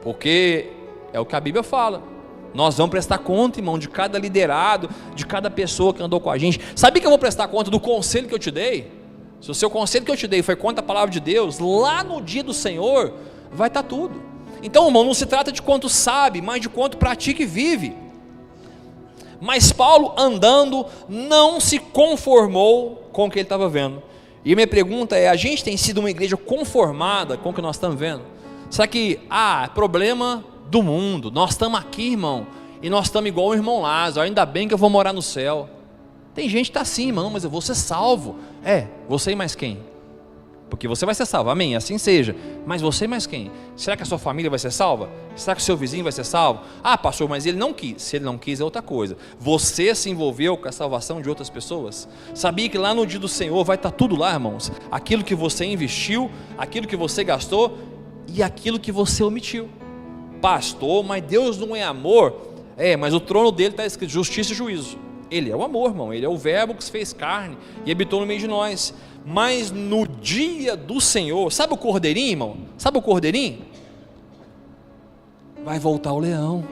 Porque é o que a Bíblia fala. Nós vamos prestar conta, irmão, de cada liderado, de cada pessoa que andou com a gente. Sabia que eu vou prestar conta do conselho que eu te dei? Se o seu conselho que eu te dei foi contra a palavra de Deus, lá no dia do Senhor, vai estar tudo. Então, irmão, não se trata de quanto sabe, mas de quanto pratica e vive. Mas Paulo, andando, não se conformou com o que ele estava vendo. E a minha pergunta é, a gente tem sido uma igreja conformada com o que nós estamos vendo? Será que, problema do mundo, nós estamos aqui, irmão, e nós estamos igual o irmão Lázaro, ainda bem que eu vou morar no céu. Tem gente que está assim, irmão, mas eu vou ser salvo. Você e mais quem? Porque você vai ser salvo, amém, assim seja. Mas você e mais quem? Será que a sua família vai ser salva? Será que o seu vizinho vai ser salvo? Pastor, mas ele não quis. Se ele não quis é outra coisa. Você se envolveu com a salvação de outras pessoas? Sabia que lá no dia do Senhor vai estar tudo lá, irmãos? Aquilo que você investiu, aquilo que você gastou e aquilo que você omitiu. Pastor, mas Deus não é amor? Mas o trono dele está escrito justiça e juízo. Ele é o amor, irmão, ele é o verbo que se fez carne e habitou no meio de nós. Mas no dia do Senhor, sabe o cordeirinho, irmão? Sabe o cordeirinho? Vai voltar o leão.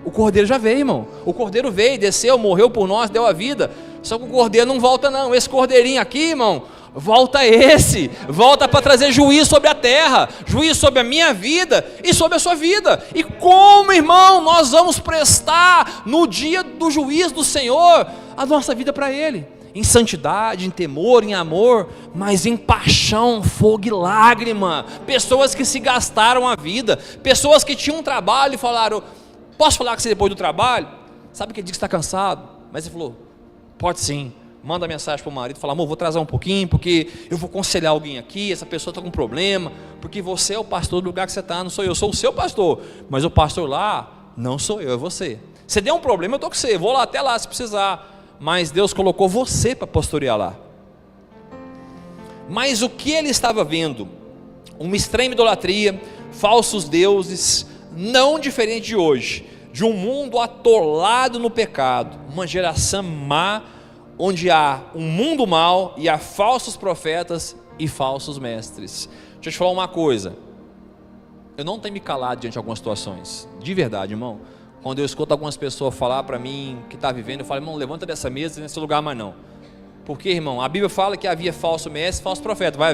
O cordeiro já veio, irmão. O cordeiro veio, desceu, morreu por nós, deu a vida. Só que o cordeiro não volta não. Esse cordeirinho aqui, irmão, volta para trazer juízo sobre a terra, juízo sobre a minha vida e sobre a sua vida. E como, irmão, nós vamos prestar no dia do juízo do Senhor a nossa vida para Ele? Em santidade, em temor, em amor, mas em paixão, fogo e lágrima. Pessoas que se gastaram a vida, pessoas que tinham um trabalho e falaram, posso falar com você depois do trabalho? Sabe que ele disse que está cansado? Mas ele falou, pode sim. Manda mensagem para o marido, fala, amor, vou atrasar um pouquinho, porque eu vou aconselhar alguém aqui, essa pessoa está com um problema, porque você é o pastor do lugar que você está, não sou eu, sou o seu pastor, mas o pastor lá, não sou eu, é você. Se der um problema, eu estou com você, vou lá até lá se precisar, mas Deus colocou você para pastorear lá. Mas o que ele estava vendo? Uma extrema idolatria, falsos deuses, não diferente de hoje, de um mundo atolado no pecado, uma geração má, onde há um mundo mau e há falsos profetas e falsos mestres. Deixa eu te falar uma coisa, eu não tenho me calado diante de algumas situações, de verdade, irmão. Quando eu escuto algumas pessoas falar para mim que está vivendo, eu falo, irmão, levanta dessa mesa, nesse lugar mais não. Porque, irmão, a Bíblia fala que havia falso mestre, falso profeta. Vai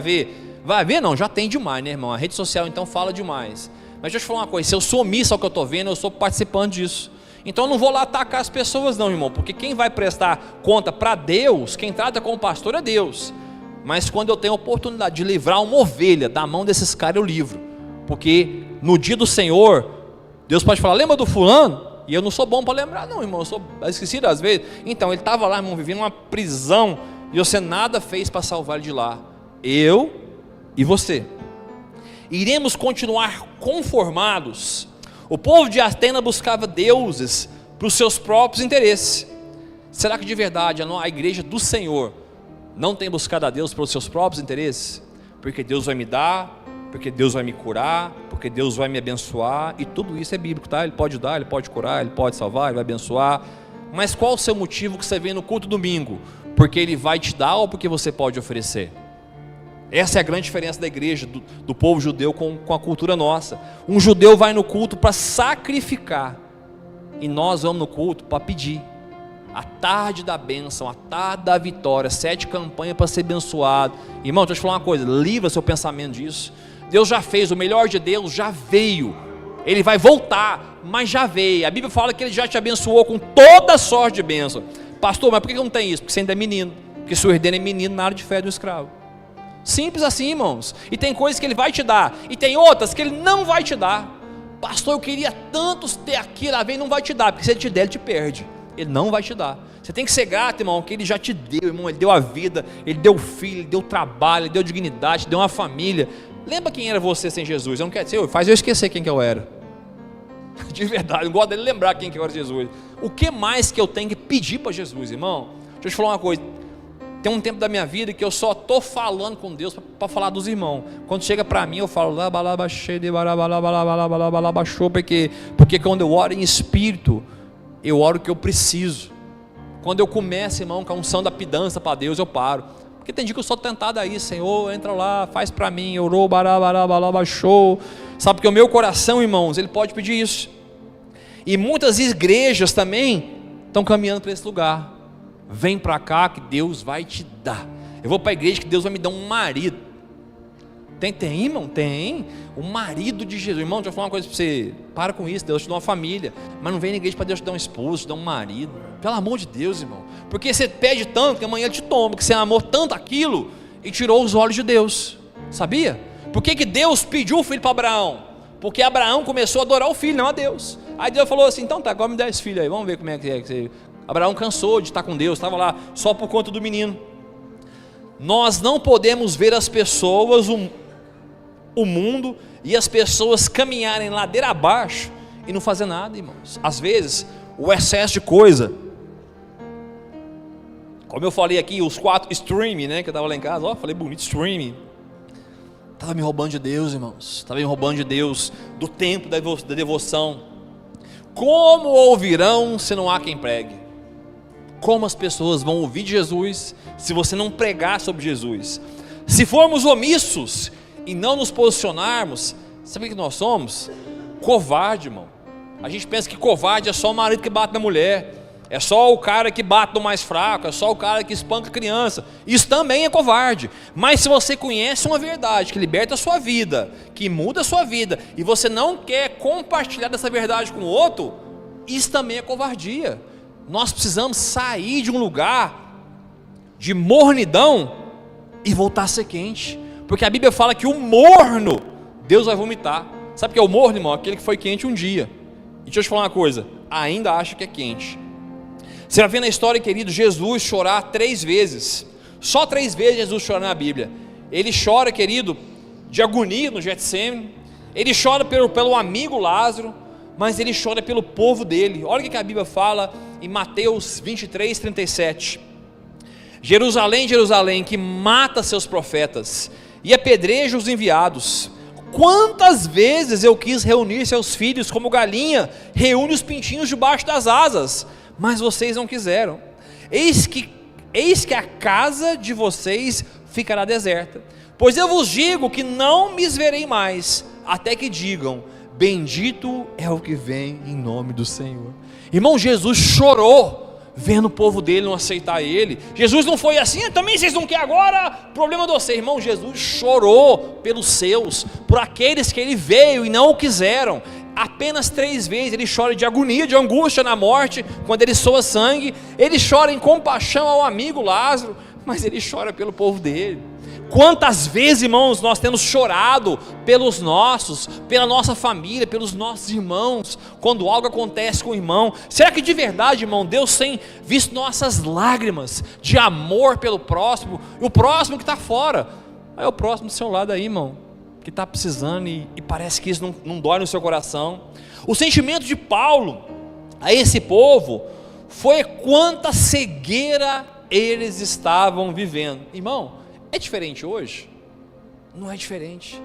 haver não, já tem demais, né, irmão? A rede social então fala demais. Mas deixa eu te falar uma coisa, se eu sou omisso ao que eu estou vendo, eu sou participante disso. Então eu não vou lá atacar as pessoas não, irmão, porque quem vai prestar conta para Deus, quem trata como pastor é Deus. Mas quando eu tenho a oportunidade de livrar uma ovelha da mão desses caras, eu livro. Porque no dia do Senhor, Deus pode falar, lembra do fulano? E eu não sou bom para lembrar não, irmão, eu sou esquecido às vezes. Então ele estava lá, irmão, vivendo uma prisão, e você nada fez para salvar ele de lá. Eu e você. Iremos continuar conformados. O povo de Atenas buscava deuses para os seus próprios interesses. Será que de verdade a igreja do Senhor não tem buscado a Deus pelos seus próprios interesses? porque Deus vai me dar, porque Deus vai me curar, porque Deus vai me abençoar, e tudo isso é bíblico, tá? Ele pode dar, Ele pode curar, Ele pode salvar, Ele vai abençoar. Mas qual o seu motivo que você vem no culto domingo? Porque Ele vai te dar ou porque você pode oferecer? Essa é a grande diferença da igreja, do povo judeu com a cultura nossa. Um judeu vai no culto para sacrificar, e nós vamos no culto para pedir. A tarde da bênção, a tarde da vitória, 7 campanhas para ser abençoado. Irmão, deixa eu te falar uma coisa, livra seu pensamento disso. Deus já fez, o melhor de Deus já veio. Ele vai voltar, mas já veio. A Bíblia fala que Ele já te abençoou com toda sorte de bênção. Pastor, mas por que não tem isso? Porque você ainda é menino. Porque se o herdeiro é menino, nada de fé do escravo. Simples assim, irmãos. E tem coisas que Ele vai te dar, e tem outras que Ele não vai te dar. Pastor, eu queria tantos ter aquilo, lá vem, não vai te dar, porque se Ele te der, Ele te perde. Ele não vai te dar. Você tem que ser grato, irmão, que Ele já te deu, irmão. Ele deu a vida, Ele deu o filho, Ele deu trabalho, Ele deu dignidade, Ele deu uma família. Lembra quem era você sem Jesus? Eu não quero dizer, faz eu esquecer quem que eu era. De verdade, eu não gosto dele lembrar quem que eu era Jesus. O que mais que eu tenho que pedir para Jesus, irmão? Deixa eu te falar uma coisa. Tem um tempo da minha vida que eu só estou falando com Deus para falar dos irmãos. Quando chega para mim, eu falo porque quando eu oro em espírito, eu oro o que eu preciso. Quando eu começo, irmão, com a unção da pidança para Deus, eu paro. Porque tem dia que eu sou tentado aí, Senhor, entra lá, faz para mim, orou, sabe, porque o meu coração, irmãos, ele pode pedir isso. E muitas igrejas também estão caminhando para esse lugar. Vem para cá que Deus vai te dar. Eu vou para a igreja que Deus vai me dar um marido. Tem, irmão, tem. O marido de Jesus. Irmão, deixa eu falar uma coisa para você. Para com isso, Deus te dá uma família. Mas não vem na igreja para Deus te dar um esposo, te dar um marido. Pelo amor de Deus, irmão. Porque você pede tanto que amanhã Ele te toma. Porque você amou tanto aquilo e tirou os olhos de Deus. Sabia? Por que Deus pediu o filho para Abraão? Porque Abraão começou a adorar o filho, não a Deus. Aí Deus falou assim, então tá, agora me dá esse filho aí. Vamos ver como é que você... Abraão cansou de estar com Deus, estava lá só por conta do menino. Nós não podemos ver as pessoas, o mundo e as pessoas caminharem ladeira abaixo e não fazer nada, irmãos. Às vezes, o excesso de coisa, como eu falei aqui, os 4 streaming, né, que eu estava lá em casa, falei bonito, streaming, estava me roubando de Deus, irmãos, estava me roubando de Deus, do tempo da devoção. Como ouvirão se não há quem pregue? Como as pessoas vão ouvir de Jesus se você não pregar sobre Jesus? Se formos omissos e não nos posicionarmos, sabe o que nós somos? Covarde, irmão. A gente pensa que covarde é só o marido que bate na mulher, é só o cara que bate no mais fraco, é só o cara que espanca a criança. Isso também é covarde. Mas se você conhece uma verdade que liberta a sua vida, que muda a sua vida, e você não quer compartilhar dessa verdade com o outro, isso também é covardia. Nós precisamos sair de um lugar de mornidão e voltar a ser quente. Porque a Bíblia fala que o morno Deus vai vomitar. Sabe o que é o morno, irmão? Aquele que foi quente um dia. E deixa eu te falar uma coisa, ainda acha que é quente. Você vai ver na história, querido, Jesus chorar 3 vezes. Só 3 vezes Jesus chora na Bíblia. Ele chora, querido, de agonia no Getsêmani. Ele chora pelo amigo Lázaro, mas ele chora pelo povo dele. Olha o que a Bíblia fala em Mateus 23, 37. Jerusalém, Jerusalém, que mata seus profetas e apedreja os enviados. Quantas vezes eu quis reunir seus filhos como galinha reúne os pintinhos debaixo das asas, mas vocês não quiseram. Eis que a casa de vocês ficará deserta. Pois eu vos digo que não me verei mais, até que digam, bendito é o que vem em nome do Senhor. Irmão, Jesus chorou vendo o povo dele não aceitar ele. Jesus não foi assim, também vocês não querem agora, problema de você. Irmão, Jesus chorou pelos seus, por aqueles que ele veio e não o quiseram. Apenas 3 vezes ele chora de agonia, de angústia na morte, quando ele soa sangue. Ele chora em compaixão ao amigo Lázaro, mas ele chora pelo povo dele. Quantas vezes, irmãos, nós temos chorado pelos nossos, pela nossa família, pelos nossos irmãos, quando algo acontece com o irmão. Será que de verdade, irmão, Deus tem visto nossas lágrimas de amor pelo próximo, e o próximo que está fora? Aí o próximo do seu lado aí, irmão, que está precisando e parece que isso não dói no seu coração. O sentimento de Paulo a esse povo foi quanta cegueira eles estavam vivendo. Irmão, é diferente hoje? não é diferente.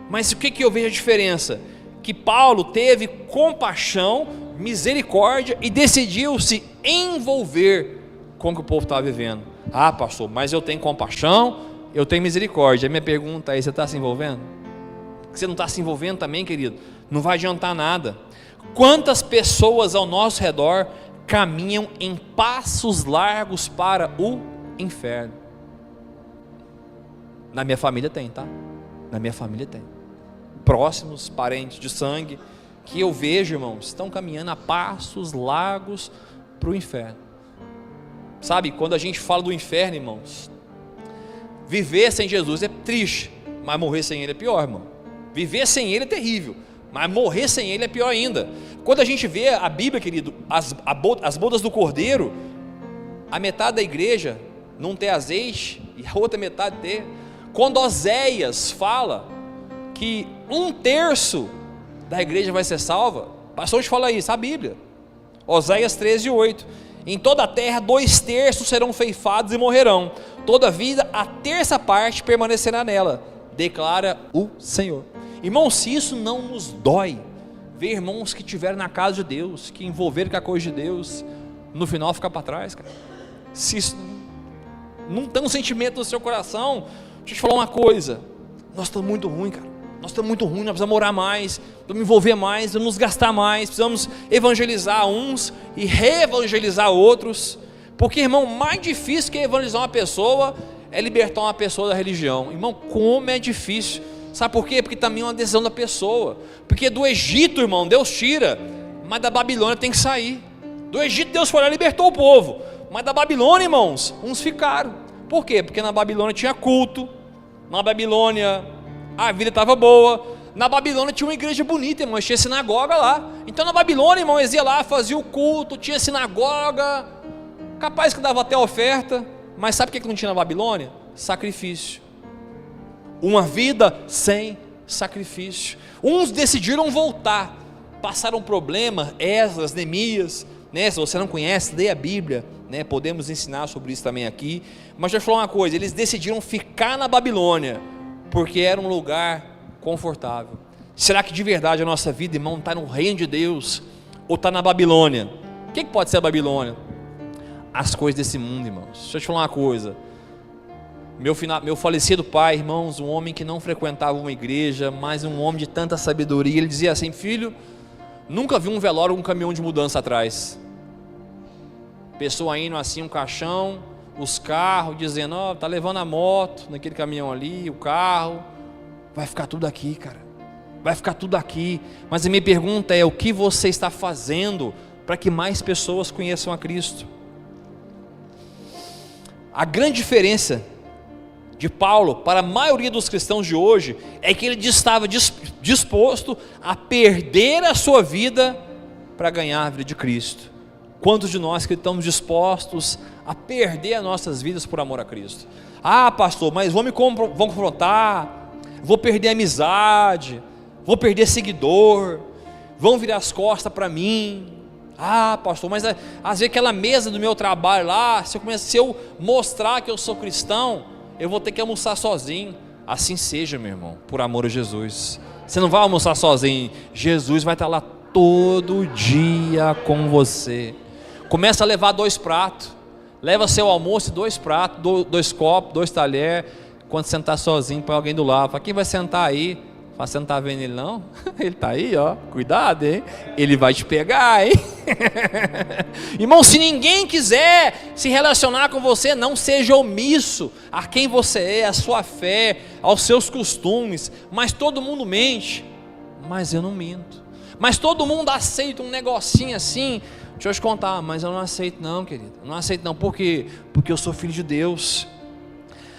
Mas o que eu vejo a diferença? Que Paulo teve compaixão, misericórdia e decidiu se envolver com o que o povo estava vivendo. Ah, pastor, mas eu tenho compaixão, eu tenho misericórdia. A minha pergunta é: você está se envolvendo? Se você não está se envolvendo também, querido, não vai adiantar nada. Quantas pessoas ao nosso redor caminham em passos largos para o inferno? Na minha família tem, tá? Na minha família tem. Próximos, parentes de sangue, que eu vejo, irmãos, estão caminhando a passos largos para o inferno. Sabe, quando a gente fala do inferno, irmãos, viver sem Jesus é triste, mas morrer sem Ele é pior, irmão. Viver sem Ele é terrível, mas morrer sem Ele é pior ainda. Quando a gente vê a Bíblia, querido, as bodas do Cordeiro, a metade da igreja não tem azeite e a outra metade tem. Quando Oséias fala que 1/3 da igreja vai ser salva, pastor, te fala isso, a Bíblia, Oséias 13:8. Em toda a terra 2/3 serão ceifados e morrerão, todavia a terça parte permanecerá nela, declara o Senhor. Irmãos, se isso não nos dói, ver irmãos que estiveram na casa de Deus, que envolveram com a coisa de Deus, no final ficar para trás, cara. Se isso não tem um sentimento no seu coração, deixa eu te falar uma coisa: nós estamos muito ruim, cara. Nós estamos muito ruins, nós precisamos orar mais, precisamos envolver mais, precisamos nos gastar mais, precisamos evangelizar uns e reevangelizar outros, porque, irmão, mais difícil que evangelizar uma pessoa é libertar uma pessoa da religião. Irmão, como é difícil. Sabe por quê? Porque também é uma decisão da pessoa. Porque do Egito, irmão, Deus tira, mas da Babilônia tem que sair. Do Egito Deus foi lá e libertou o povo, mas da Babilônia, irmãos, uns ficaram. Por quê? Porque na Babilônia tinha culto, na Babilônia a vida estava boa, na Babilônia tinha uma igreja bonita, irmão, tinha sinagoga lá. Então na Babilônia, irmão, eles iam lá, faziam o culto, tinha sinagoga, capaz que dava até oferta. Mas sabe o que não tinha na Babilônia? Sacrifício. Uma vida sem sacrifício. Uns decidiram voltar, passaram um problema, Esdras, Neemias, né? Se você não conhece, leia a Bíblia, né? Podemos ensinar sobre isso também aqui. Mas deixa eu falar uma coisa: eles decidiram ficar na Babilônia porque era um lugar confortável. Será que de verdade a nossa vida, irmão, está no reino de Deus ou está na Babilônia? O que pode ser a Babilônia? As coisas desse mundo, irmãos. Deixa eu te falar uma coisa: meu falecido pai, irmãos, um homem que não frequentava uma igreja, mas um homem de tanta sabedoria, ele dizia assim: filho, nunca vi um velório com um caminhão de mudança atrás. Pessoa indo assim, um caixão, os carros, dizendo: ó, tá levando a moto naquele caminhão ali, o carro, vai ficar tudo aqui, cara, vai ficar tudo aqui. Mas a minha pergunta é: o que você está fazendo para que mais pessoas conheçam a Cristo? A grande diferença de Paulo para a maioria dos cristãos de hoje é que ele estava disposto a perder a sua vida para ganhar a vida de Cristo. Quantos de nós que estamos dispostos a perder as nossas vidas por amor a Cristo? Ah, pastor, mas vão confrontar, vou perder amizade, vou perder seguidor, vão virar as costas para mim. Ah, pastor, mas às vezes aquela mesa do meu trabalho lá, se eu mostrar que eu sou cristão, eu vou ter que almoçar sozinho. Assim seja, meu irmão, por amor a Jesus. Você não vai almoçar sozinho, Jesus vai estar lá todo dia com você. Começa a levar 2 pratos, leva seu almoço e 2 pratos, 2 copos, 2 talheres. Quando sentar sozinho, põe alguém do lado, fala: quem vai sentar aí? Fala: você não está vendo ele não? Ele está aí, ó, cuidado, hein? Ele vai te pegar, hein? Irmão, se ninguém quiser se relacionar com você, não seja omisso a quem você é, a sua fé, aos seus costumes. Mas todo mundo mente, mas eu não minto. Mas todo mundo aceita um negocinho assim. Deixa eu te contar, mas eu não aceito não, querido. Eu não aceito não, por quê? Porque eu sou filho de Deus.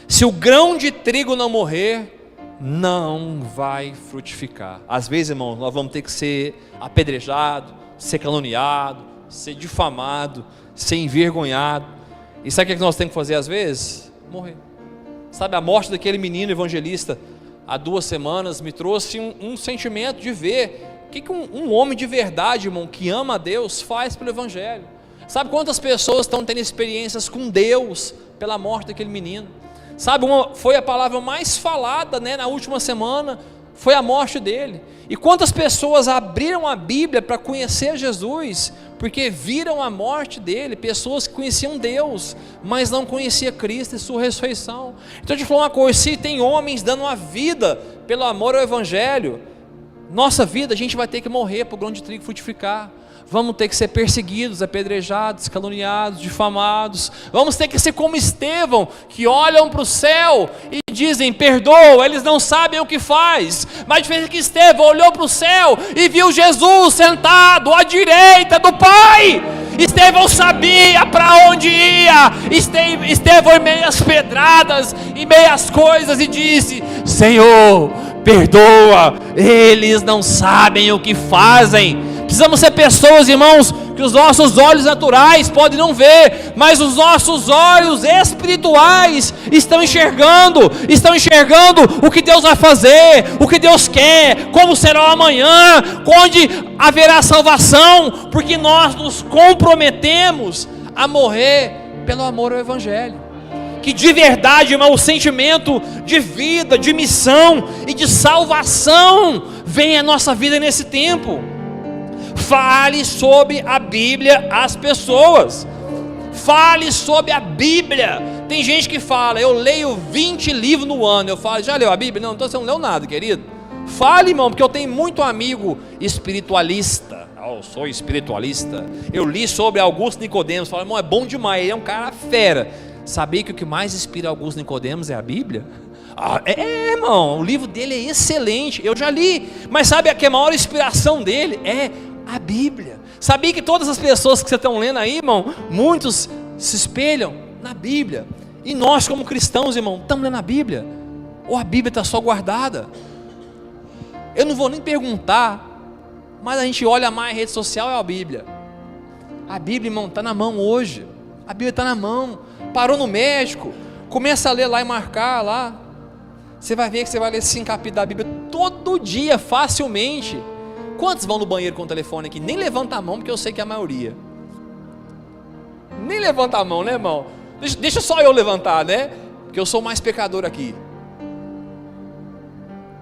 Se o grão de trigo não morrer, não vai frutificar. Às vezes, irmãos, nós vamos ter que ser apedrejado, ser caluniado, ser difamado, ser envergonhado. E sabe o que nós temos que fazer às vezes? Morrer. Sabe, a morte daquele menino evangelista há 2 semanas me trouxe um sentimento de ver o que um homem de verdade, irmão, que ama a Deus, faz pelo evangelho. Sabe quantas pessoas estão tendo experiências com Deus pela morte daquele menino? Sabe, foi a palavra mais falada, né, na última semana, foi a morte dele. E quantas pessoas abriram a Bíblia para conhecer Jesus, porque viram a morte dele? Pessoas que conheciam Deus, mas não conheciam Cristo e sua ressurreição. Então, deixa eu falar uma coisa: se tem homens dando a vida pelo amor ao Evangelho, nossa vida a gente vai ter que morrer para o grão de trigo frutificar. Vamos ter que ser perseguidos, apedrejados, caluniados, difamados. Vamos ter que ser como Estevão, que olham para o céu e dizem: perdoa, eles não sabem o que faz. Mas a diferença é que Estevão olhou para o céu e viu Jesus sentado à direita do Pai. Estevão sabia para onde ia. Estevão, em meias pedradas, em meias coisas, e disse: Senhor, perdoa, eles não sabem o que fazem. Precisamos ser pessoas, irmãos, que os nossos olhos naturais podem não ver, mas os nossos olhos espirituais estão enxergando o que Deus vai fazer, o que Deus quer, como será o amanhã, onde haverá salvação, porque nós nos comprometemos a morrer pelo amor ao Evangelho. Que de verdade, irmão, o sentimento de vida, de missão e de salvação venha à nossa vida nesse tempo. Fale sobre a Bíblia às pessoas. Fale sobre a Bíblia. Tem gente que fala: eu leio 20 livros no ano. Eu falo: já leu a Bíblia? Não, então você não leu nada, querido. Fale, irmão, porque eu tenho muito amigo espiritualista. Eu sou espiritualista. Eu li sobre Augusto Nicodemos. Falo: irmão, é bom demais, ele é um cara fera. Sabia que o que mais inspira Augusto Nicodemos é a Bíblia? Irmão, o livro dele é excelente, eu já li. Mas sabe que a maior inspiração dele é a Bíblia. Sabia que todas as pessoas que você estão lendo aí, irmão, muitos se espelham na Bíblia. E nós, como cristãos, irmão, estamos lendo a Bíblia? Ou a Bíblia está só guardada? Eu não vou nem perguntar, mas a gente olha mais a rede social, é a Bíblia. A Bíblia, irmão, está na mão hoje. A Bíblia está na mão. Parou no médico, começa a ler lá e marcar lá. Você vai ver que você vai ler 5 capítulos da Bíblia todo dia, facilmente. Quantos vão no banheiro com o telefone aqui? Nem levanta a mão, porque eu sei que é a maioria. Nem levanta a mão, né, irmão? Deixa só eu levantar, né? Porque eu sou mais pecador aqui.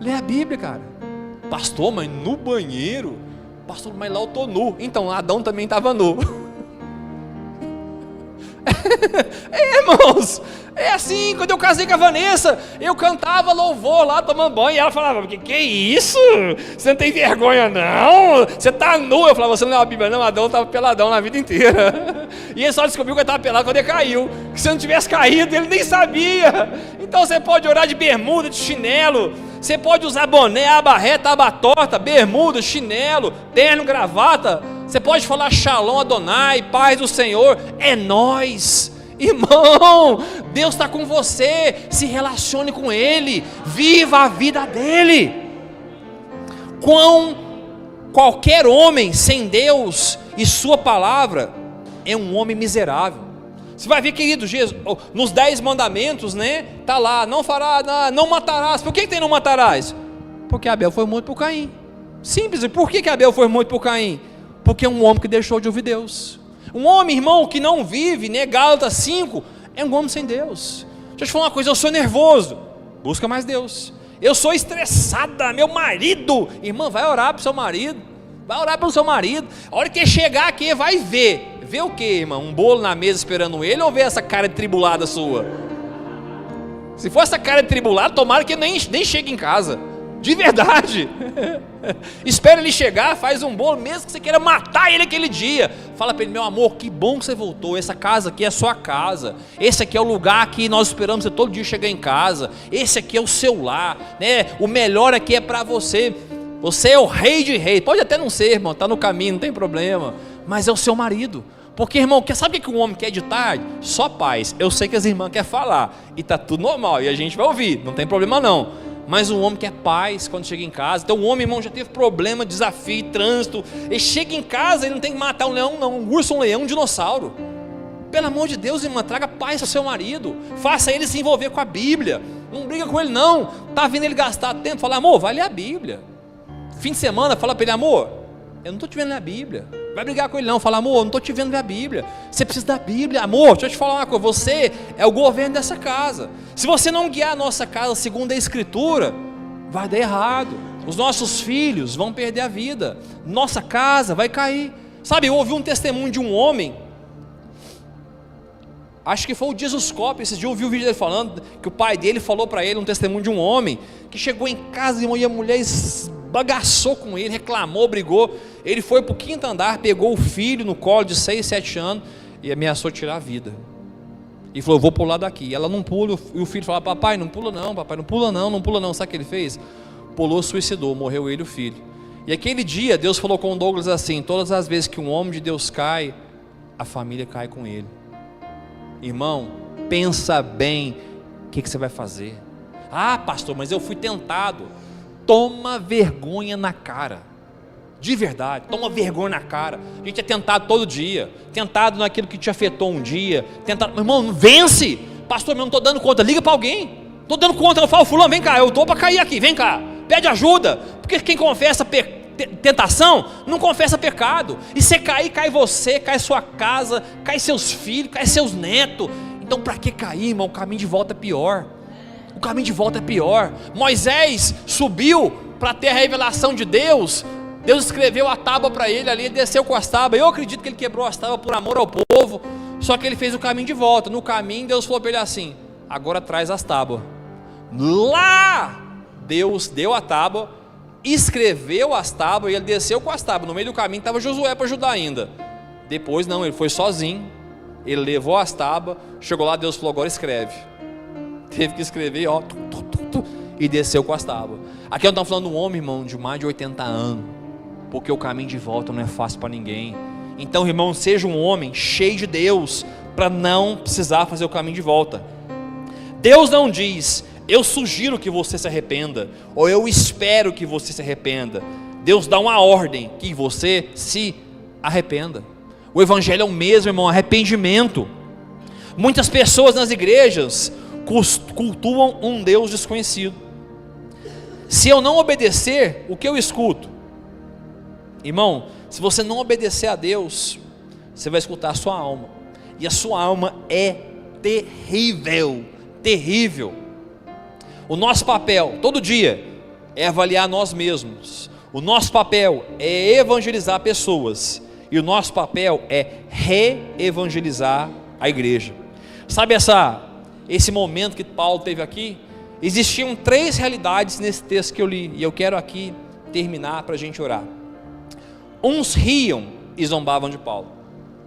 Lê a Bíblia, cara. Pastor, mas no banheiro? Pastor, mas lá eu estou nu. Então, Adão também estava nu. Irmãos, é assim. Quando eu casei com a Vanessa, eu cantava louvor lá tomando banho, e ela falava: que é isso? Você não tem vergonha não? Você está nu? Eu falava: você não leu a Bíblia não? Adão estava peladão na vida inteira. E ele só descobriu que ele estava pelado quando ele caiu. Que se não tivesse caído, ele nem sabia. Então você pode orar de bermuda, de chinelo. Você pode usar boné, aba reta, aba torta, bermuda, chinelo, terno, gravata. Você pode falar Shalom Adonai, paz do Senhor. É nós, irmão. Deus está com você. Se relacione com Ele, viva a vida dele. Qualquer homem sem Deus e sua palavra é um homem miserável. Você vai ver, querido, Jesus, nos 10 mandamentos, né? Está lá: não farás, não matarás. Por que tem não matarás? Porque Abel foi morto por Caim. Simples. E por que Abel foi morto por Caim? Porque é um homem que deixou de ouvir Deus. Um homem, irmão, que não vive, né? Gálatas 5, é um homem sem Deus. Deixa eu te falar uma coisa: eu sou nervoso, busca mais Deus. Eu sou estressada, meu marido. Irmã, vai orar para o seu marido. Vai orar pelo seu marido. A hora que ele chegar aqui, vai ver. Ver o que, irmão? Um bolo na mesa esperando ele, ou ver essa cara de tribulada sua? Se for essa cara de tribulada, tomara que nem chegue em casa. De verdade. Espera ele chegar, faz um bolo, mesmo que você queira matar ele aquele dia. Fala para ele: meu amor, que bom que você voltou. Essa casa aqui é a sua casa. Esse aqui é o lugar que nós esperamos você todo dia chegar em casa. Esse aqui é o seu lar, né? O melhor aqui é para você. Você é o rei de reis. Pode até não ser, irmão, está no caminho, não tem problema. Mas é o seu marido. Porque, irmão, sabe o que um homem quer de tarde? Só paz. Eu sei que as irmãs querem falar, e está tudo normal, e a gente vai ouvir, não tem problema não. Mas um homem quer paz quando chega em casa. Então o homem, irmão, já teve problema, desafio, trânsito. Ele chega em casa, ele não tem que matar um leão não, um urso, um leão, um dinossauro. Pelo amor de Deus, irmã, traga paz ao seu marido. Faça ele se envolver com a Bíblia. Não briga com ele não. Está vendo ele gastar tempo, fala: amor, vai ler a Bíblia. Fim de semana, fala para ele: amor, eu não estou te vendo ler a Bíblia. Vai brigar com ele não, fala, amor, não estou te vendo ver a Bíblia, você precisa da Bíblia, amor, deixa eu te falar uma coisa, você é o governo dessa casa, se você não guiar a nossa casa segundo a Escritura, vai dar errado, os nossos filhos vão perder a vida, nossa casa vai cair. Sabe, eu ouvi um testemunho de um homem, acho que foi o Jesus Cop, esses dias eu ouvi o vídeo dele falando, que o pai dele falou para ele, um testemunho de um homem, que chegou em casa e a mulher bagaçou com ele, reclamou, brigou, ele foi para o 5º andar, pegou o filho no colo de 6, 7 anos, e ameaçou tirar a vida, e falou, eu vou pular daqui, ela não pula, e o filho falou, papai não pula não, papai não pula não, não pula não, sabe o que ele fez? Pulou, suicidou, morreu ele e o filho. E aquele dia Deus falou com o Douglas assim, todas as vezes que um homem de Deus cai, a família cai com ele. Irmão, pensa bem o que você vai fazer. Ah, pastor, mas eu fui tentado. Toma vergonha na cara, de verdade, toma vergonha na cara. A gente é tentado todo dia, tentado naquilo que te afetou um dia, tentado, irmão, vence. Pastor, eu não estou dando conta, liga para alguém. Estou dando conta, eu falo, fulano, vem cá, eu estou para cair aqui, vem cá, pede ajuda, porque quem confessa tentação, não confessa pecado, e se cair, cai você, cai sua casa, cai seus filhos, cai seus netos. Então para que cair, irmão? O caminho de volta é pior, o caminho de volta é pior. Moisés subiu para ter a revelação de Deus, Deus escreveu a tábua para ele ali, ele desceu com as tábuas, eu acredito que ele quebrou as tábuas por amor ao povo, só que ele fez o caminho de volta. No caminho Deus falou para ele assim, agora traz as tábuas. Lá Deus deu a tábua, escreveu as tábuas e ele desceu com as tábuas. No meio do caminho estava Josué para ajudar ainda. Depois não, ele foi sozinho, ele levou as tábuas, chegou lá, Deus falou, agora escreve. Teve que escrever, ó, e desceu com as tábuas. Aqui nós estamos falando de um homem, irmão, de mais de 80 anos, porque o caminho de volta não é fácil para ninguém. Então, irmão, seja um homem cheio de Deus, para não precisar fazer o caminho de volta. Deus não diz, eu sugiro que você se arrependa, ou eu espero que você se arrependa. Deus dá uma ordem, que você se arrependa. O evangelho é o mesmo, irmão, arrependimento. Muitas pessoas nas igrejas cultuam um Deus desconhecido. Se eu não obedecer, o que eu escuto? Irmão, se você não obedecer a Deus, você vai escutar a sua alma, e a sua alma é terrível, terrível. O nosso papel, todo dia, é avaliar nós mesmos. O nosso papel é evangelizar pessoas, e o nosso papel é re-evangelizar a igreja. Sabe esse momento que Paulo teve aqui? Existiam 3 realidades nesse texto que eu li, e eu quero aqui terminar para a gente orar. Uns riam e zombavam de Paulo.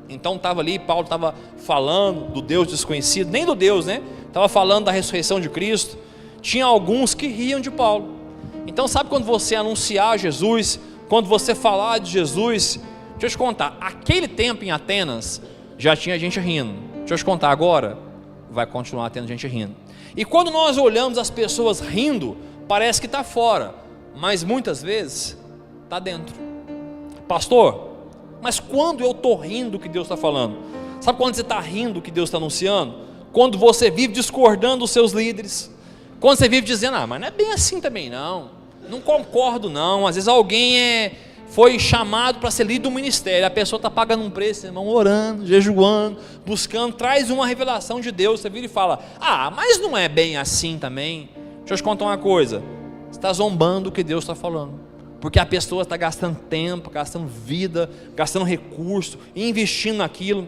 Então estava ali, Paulo estava falando do Deus desconhecido, nem do Deus, né? Estava falando da ressurreição de Cristo. Tinha alguns que riam de Paulo. Então sabe quando você anunciar Jesus, quando você falar de Jesus, deixa eu te contar, aquele tempo em Atenas já tinha gente rindo. Deixa eu te contar agora, vai continuar tendo gente rindo. E quando nós olhamos as pessoas rindo, parece que está fora, mas muitas vezes está dentro. Pastor, mas quando eu estou rindo do que Deus está falando? Sabe quando você está rindo do que Deus está anunciando? Quando você vive discordando dos seus líderes, quando você vive dizendo, mas não é bem assim também não concordo não, às vezes alguém foi chamado para ser líder do ministério, a pessoa está pagando um preço, irmão, orando, jejuando, buscando, traz uma revelação de Deus, você vira e fala, mas não é bem assim também. Deixa eu te contar uma coisa, você está zombando do que Deus está falando, porque a pessoa está gastando tempo, gastando vida, gastando recurso, investindo naquilo.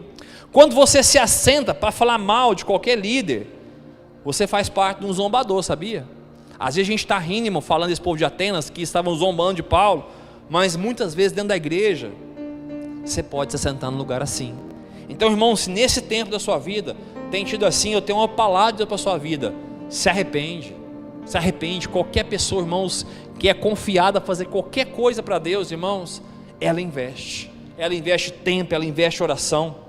Quando você se assenta para falar mal de qualquer líder, você faz parte de um zombador, sabia? Às vezes a gente está rindo, irmão, falando desse povo de Atenas, que estavam zombando de Paulo, mas muitas vezes dentro da igreja, você pode se sentar num lugar assim. Então, irmão, se nesse tempo da sua vida, tem tido assim, eu tenho uma palavra para a sua vida, se arrepende, qualquer pessoa, irmãos, que é confiada a fazer qualquer coisa para Deus, irmãos, ela investe tempo, ela investe oração.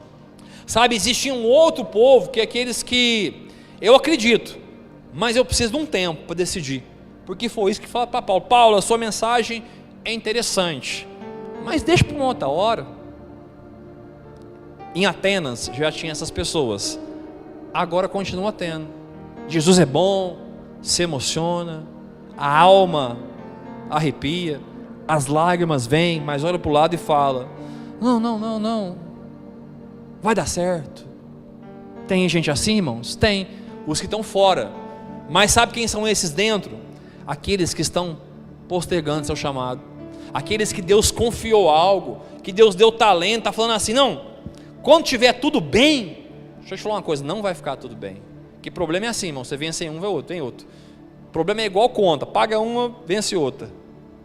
Sabe, existe um outro povo, que é aqueles que, eu acredito, mas eu preciso de um tempo para decidir, porque foi isso que fala para Paulo, Paulo, a sua mensagem é interessante, mas deixa para uma outra hora. Em Atenas já tinha essas pessoas, agora continua tendo. Jesus é bom, se emociona, a alma arrepia, as lágrimas vêm, mas olha para o lado e fala, Não, vai dar certo. Tem gente assim, irmãos? Tem, os que estão fora. Mas sabe quem são esses dentro? Aqueles que estão postergando seu chamado, aqueles que Deus confiou algo, que Deus deu talento, está falando assim, não, quando tiver tudo bem, deixa eu te falar uma coisa, não vai ficar tudo bem. Que problema é assim, irmão, você vence em um, vem outro. O problema é igual conta, paga uma, vence outra.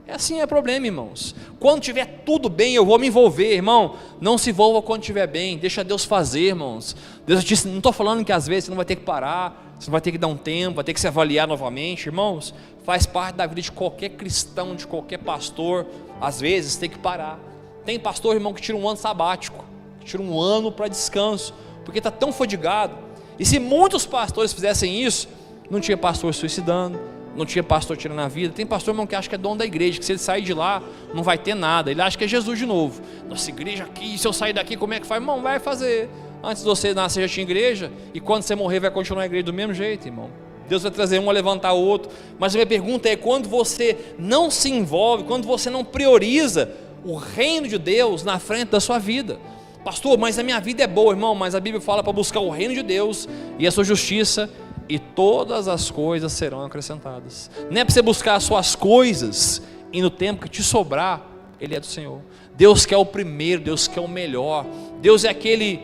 É assim, é problema, irmãos. Quando tiver tudo bem, eu vou me envolver, irmão. Não se envolva quando estiver bem, deixa Deus fazer, irmãos. Deus disse, não estou falando que às vezes você não vai ter que parar, você não vai ter que dar um tempo, vai ter que se avaliar novamente, irmãos. Faz parte da vida de qualquer cristão, de qualquer pastor. Às vezes tem que parar. Tem pastor, irmão, que tira um ano sabático, que tira um ano para descanso, porque está tão fadigado. E se muitos pastores fizessem isso, não tinha pastor suicidando, não tinha pastor tirando a vida. Tem pastor, irmão, que acha que é dono da igreja, que se ele sair de lá, não vai ter nada. Ele acha que é Jesus de novo. Nossa igreja aqui, se eu sair daqui, como é que faz? Irmão, vai fazer. Antes de você nascer já tinha igreja, e quando você morrer vai continuar a igreja do mesmo jeito, irmão. Deus vai trazer um a levantar o outro. Mas a minha pergunta é, quando você não se envolve, quando você não prioriza o reino de Deus na frente da sua vida. Pastor, mas a minha vida é boa, irmão, mas a Bíblia fala para buscar o reino de Deus e a sua justiça, e todas as coisas serão acrescentadas. Não é para você buscar as suas coisas e no tempo que te sobrar, Ele é do Senhor. Deus quer o primeiro, Deus quer o melhor. Deus é aquele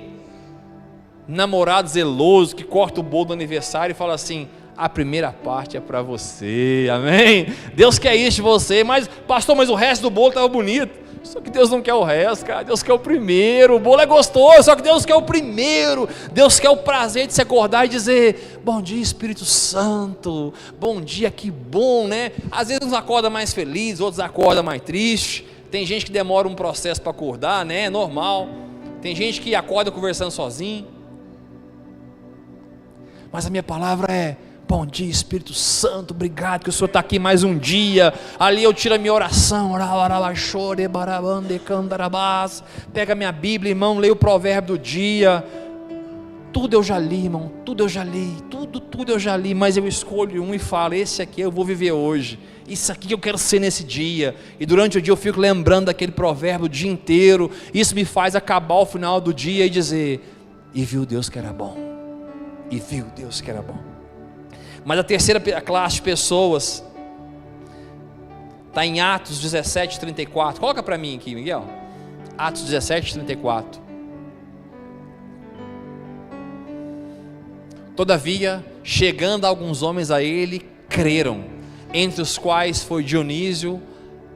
namorado zeloso que corta o bolo do aniversário e fala assim, a primeira parte é para você, amém? Deus quer isso de você, mas pastor, mas o resto do bolo estava bonito. Só que Deus não quer o resto, cara. Deus quer o primeiro. O bolo é gostoso, só que Deus quer o primeiro. Deus quer o prazer de se acordar e dizer, bom dia Espírito Santo, bom dia, que bom, né? Às vezes uns acordam mais felizes, outros acordam mais tristes. Tem gente que demora um processo para acordar, né? É normal. Tem gente que acorda conversando sozinho. Mas a minha palavra é, bom dia Espírito Santo, obrigado que o Senhor está aqui mais um dia. Ali eu tiro a minha oração, pega a minha Bíblia, irmão, leio o provérbio do dia. Tudo eu já li, irmão, tudo eu já li, tudo eu já li, mas eu escolho um e falo, esse aqui eu vou viver hoje, isso aqui eu quero ser nesse dia. E durante o dia eu fico lembrando daquele provérbio o dia inteiro. Isso me faz acabar o final do dia e dizer, e viu Deus que era bom, e viu Deus que era bom. Mas a terceira classe de pessoas está em Atos 17, 34. Coloca para mim aqui, Miguel. Atos 17, 34. Todavia, chegando alguns homens a ele, creram, entre os quais foi Dionísio,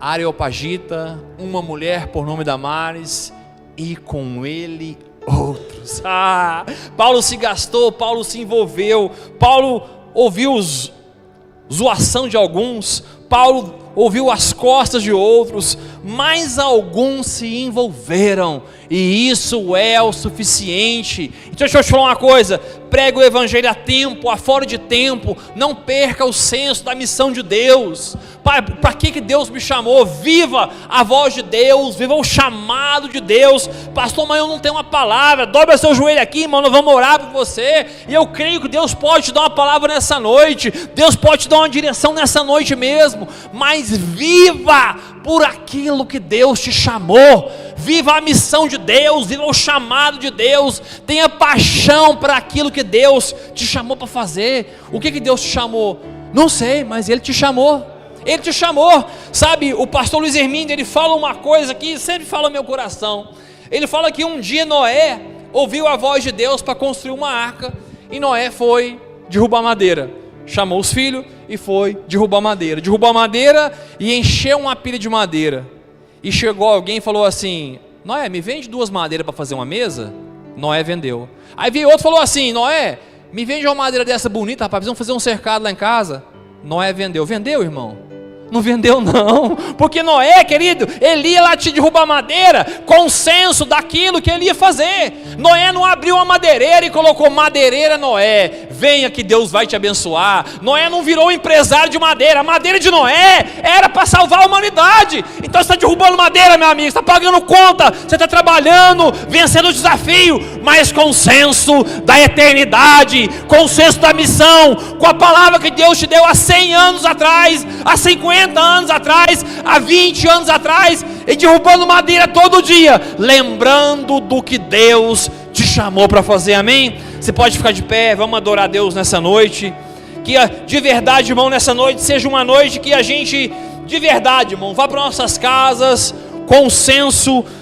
Areopagita, uma mulher por nome Damares, e com ele outros. Paulo se gastou, Paulo se envolveu, Paulo ouviu zoação de alguns, Paulo ouviu as costas de outros, mas alguns se envolveram, e isso é o suficiente. Então deixa eu te falar uma coisa, prega o evangelho a tempo, a fora de tempo, não perca o senso da missão de Deus. Para que Deus me chamou? Viva a voz de Deus, viva o chamado de Deus. Pastor, mas eu não tenho uma palavra. Dobra seu joelho aqui, irmão, nós vamos orar por você, e eu creio que Deus pode te dar uma palavra nessa noite, Deus pode te dar uma direção nessa noite mesmo, mas viva por aquilo que Deus te chamou, viva a missão de Deus, viva o chamado de Deus, tenha paixão para aquilo que Deus te chamou para fazer. O que Deus te chamou? Não sei, mas Ele te chamou. Ele te chamou, sabe? O pastor Luiz Hermínio, ele fala uma coisa que sempre fala no meu coração. Ele fala que um dia Noé ouviu a voz de Deus para construir uma arca, e Noé foi derrubar madeira, chamou os filhos e foi derrubou a madeira e encheu uma pilha de madeira, e chegou alguém e falou assim, Noé, me vende 2 madeiras para fazer uma mesa? Noé vendeu. Aí veio outro e falou assim, Noé, me vende uma madeira dessa bonita, rapaz, precisamos fazer um cercado lá em casa. Noé vendeu, irmão? Não vendeu não, porque Noé, querido, ele ia lá te derrubar madeira com o senso daquilo que ele ia fazer. Noé não abriu uma madeireira e colocou madeireira Noé, venha que Deus vai te abençoar. Noé não virou empresário de madeira. A madeira de Noé era para salvar a humanidade. Então você está derrubando madeira, meu amigo, você está pagando conta, você está trabalhando, vencendo o desafio, mas com o senso da eternidade, com o senso da missão, com a palavra que Deus te deu há 100 anos atrás, há 50 anos atrás, há 20 anos atrás, e derrubando madeira todo dia, lembrando do que Deus te chamou para fazer, amém? Você pode ficar de pé, vamos adorar a Deus nessa noite. Que de verdade, irmão, nessa noite seja uma noite que a gente, de verdade, irmão, vá para nossas casas com o senso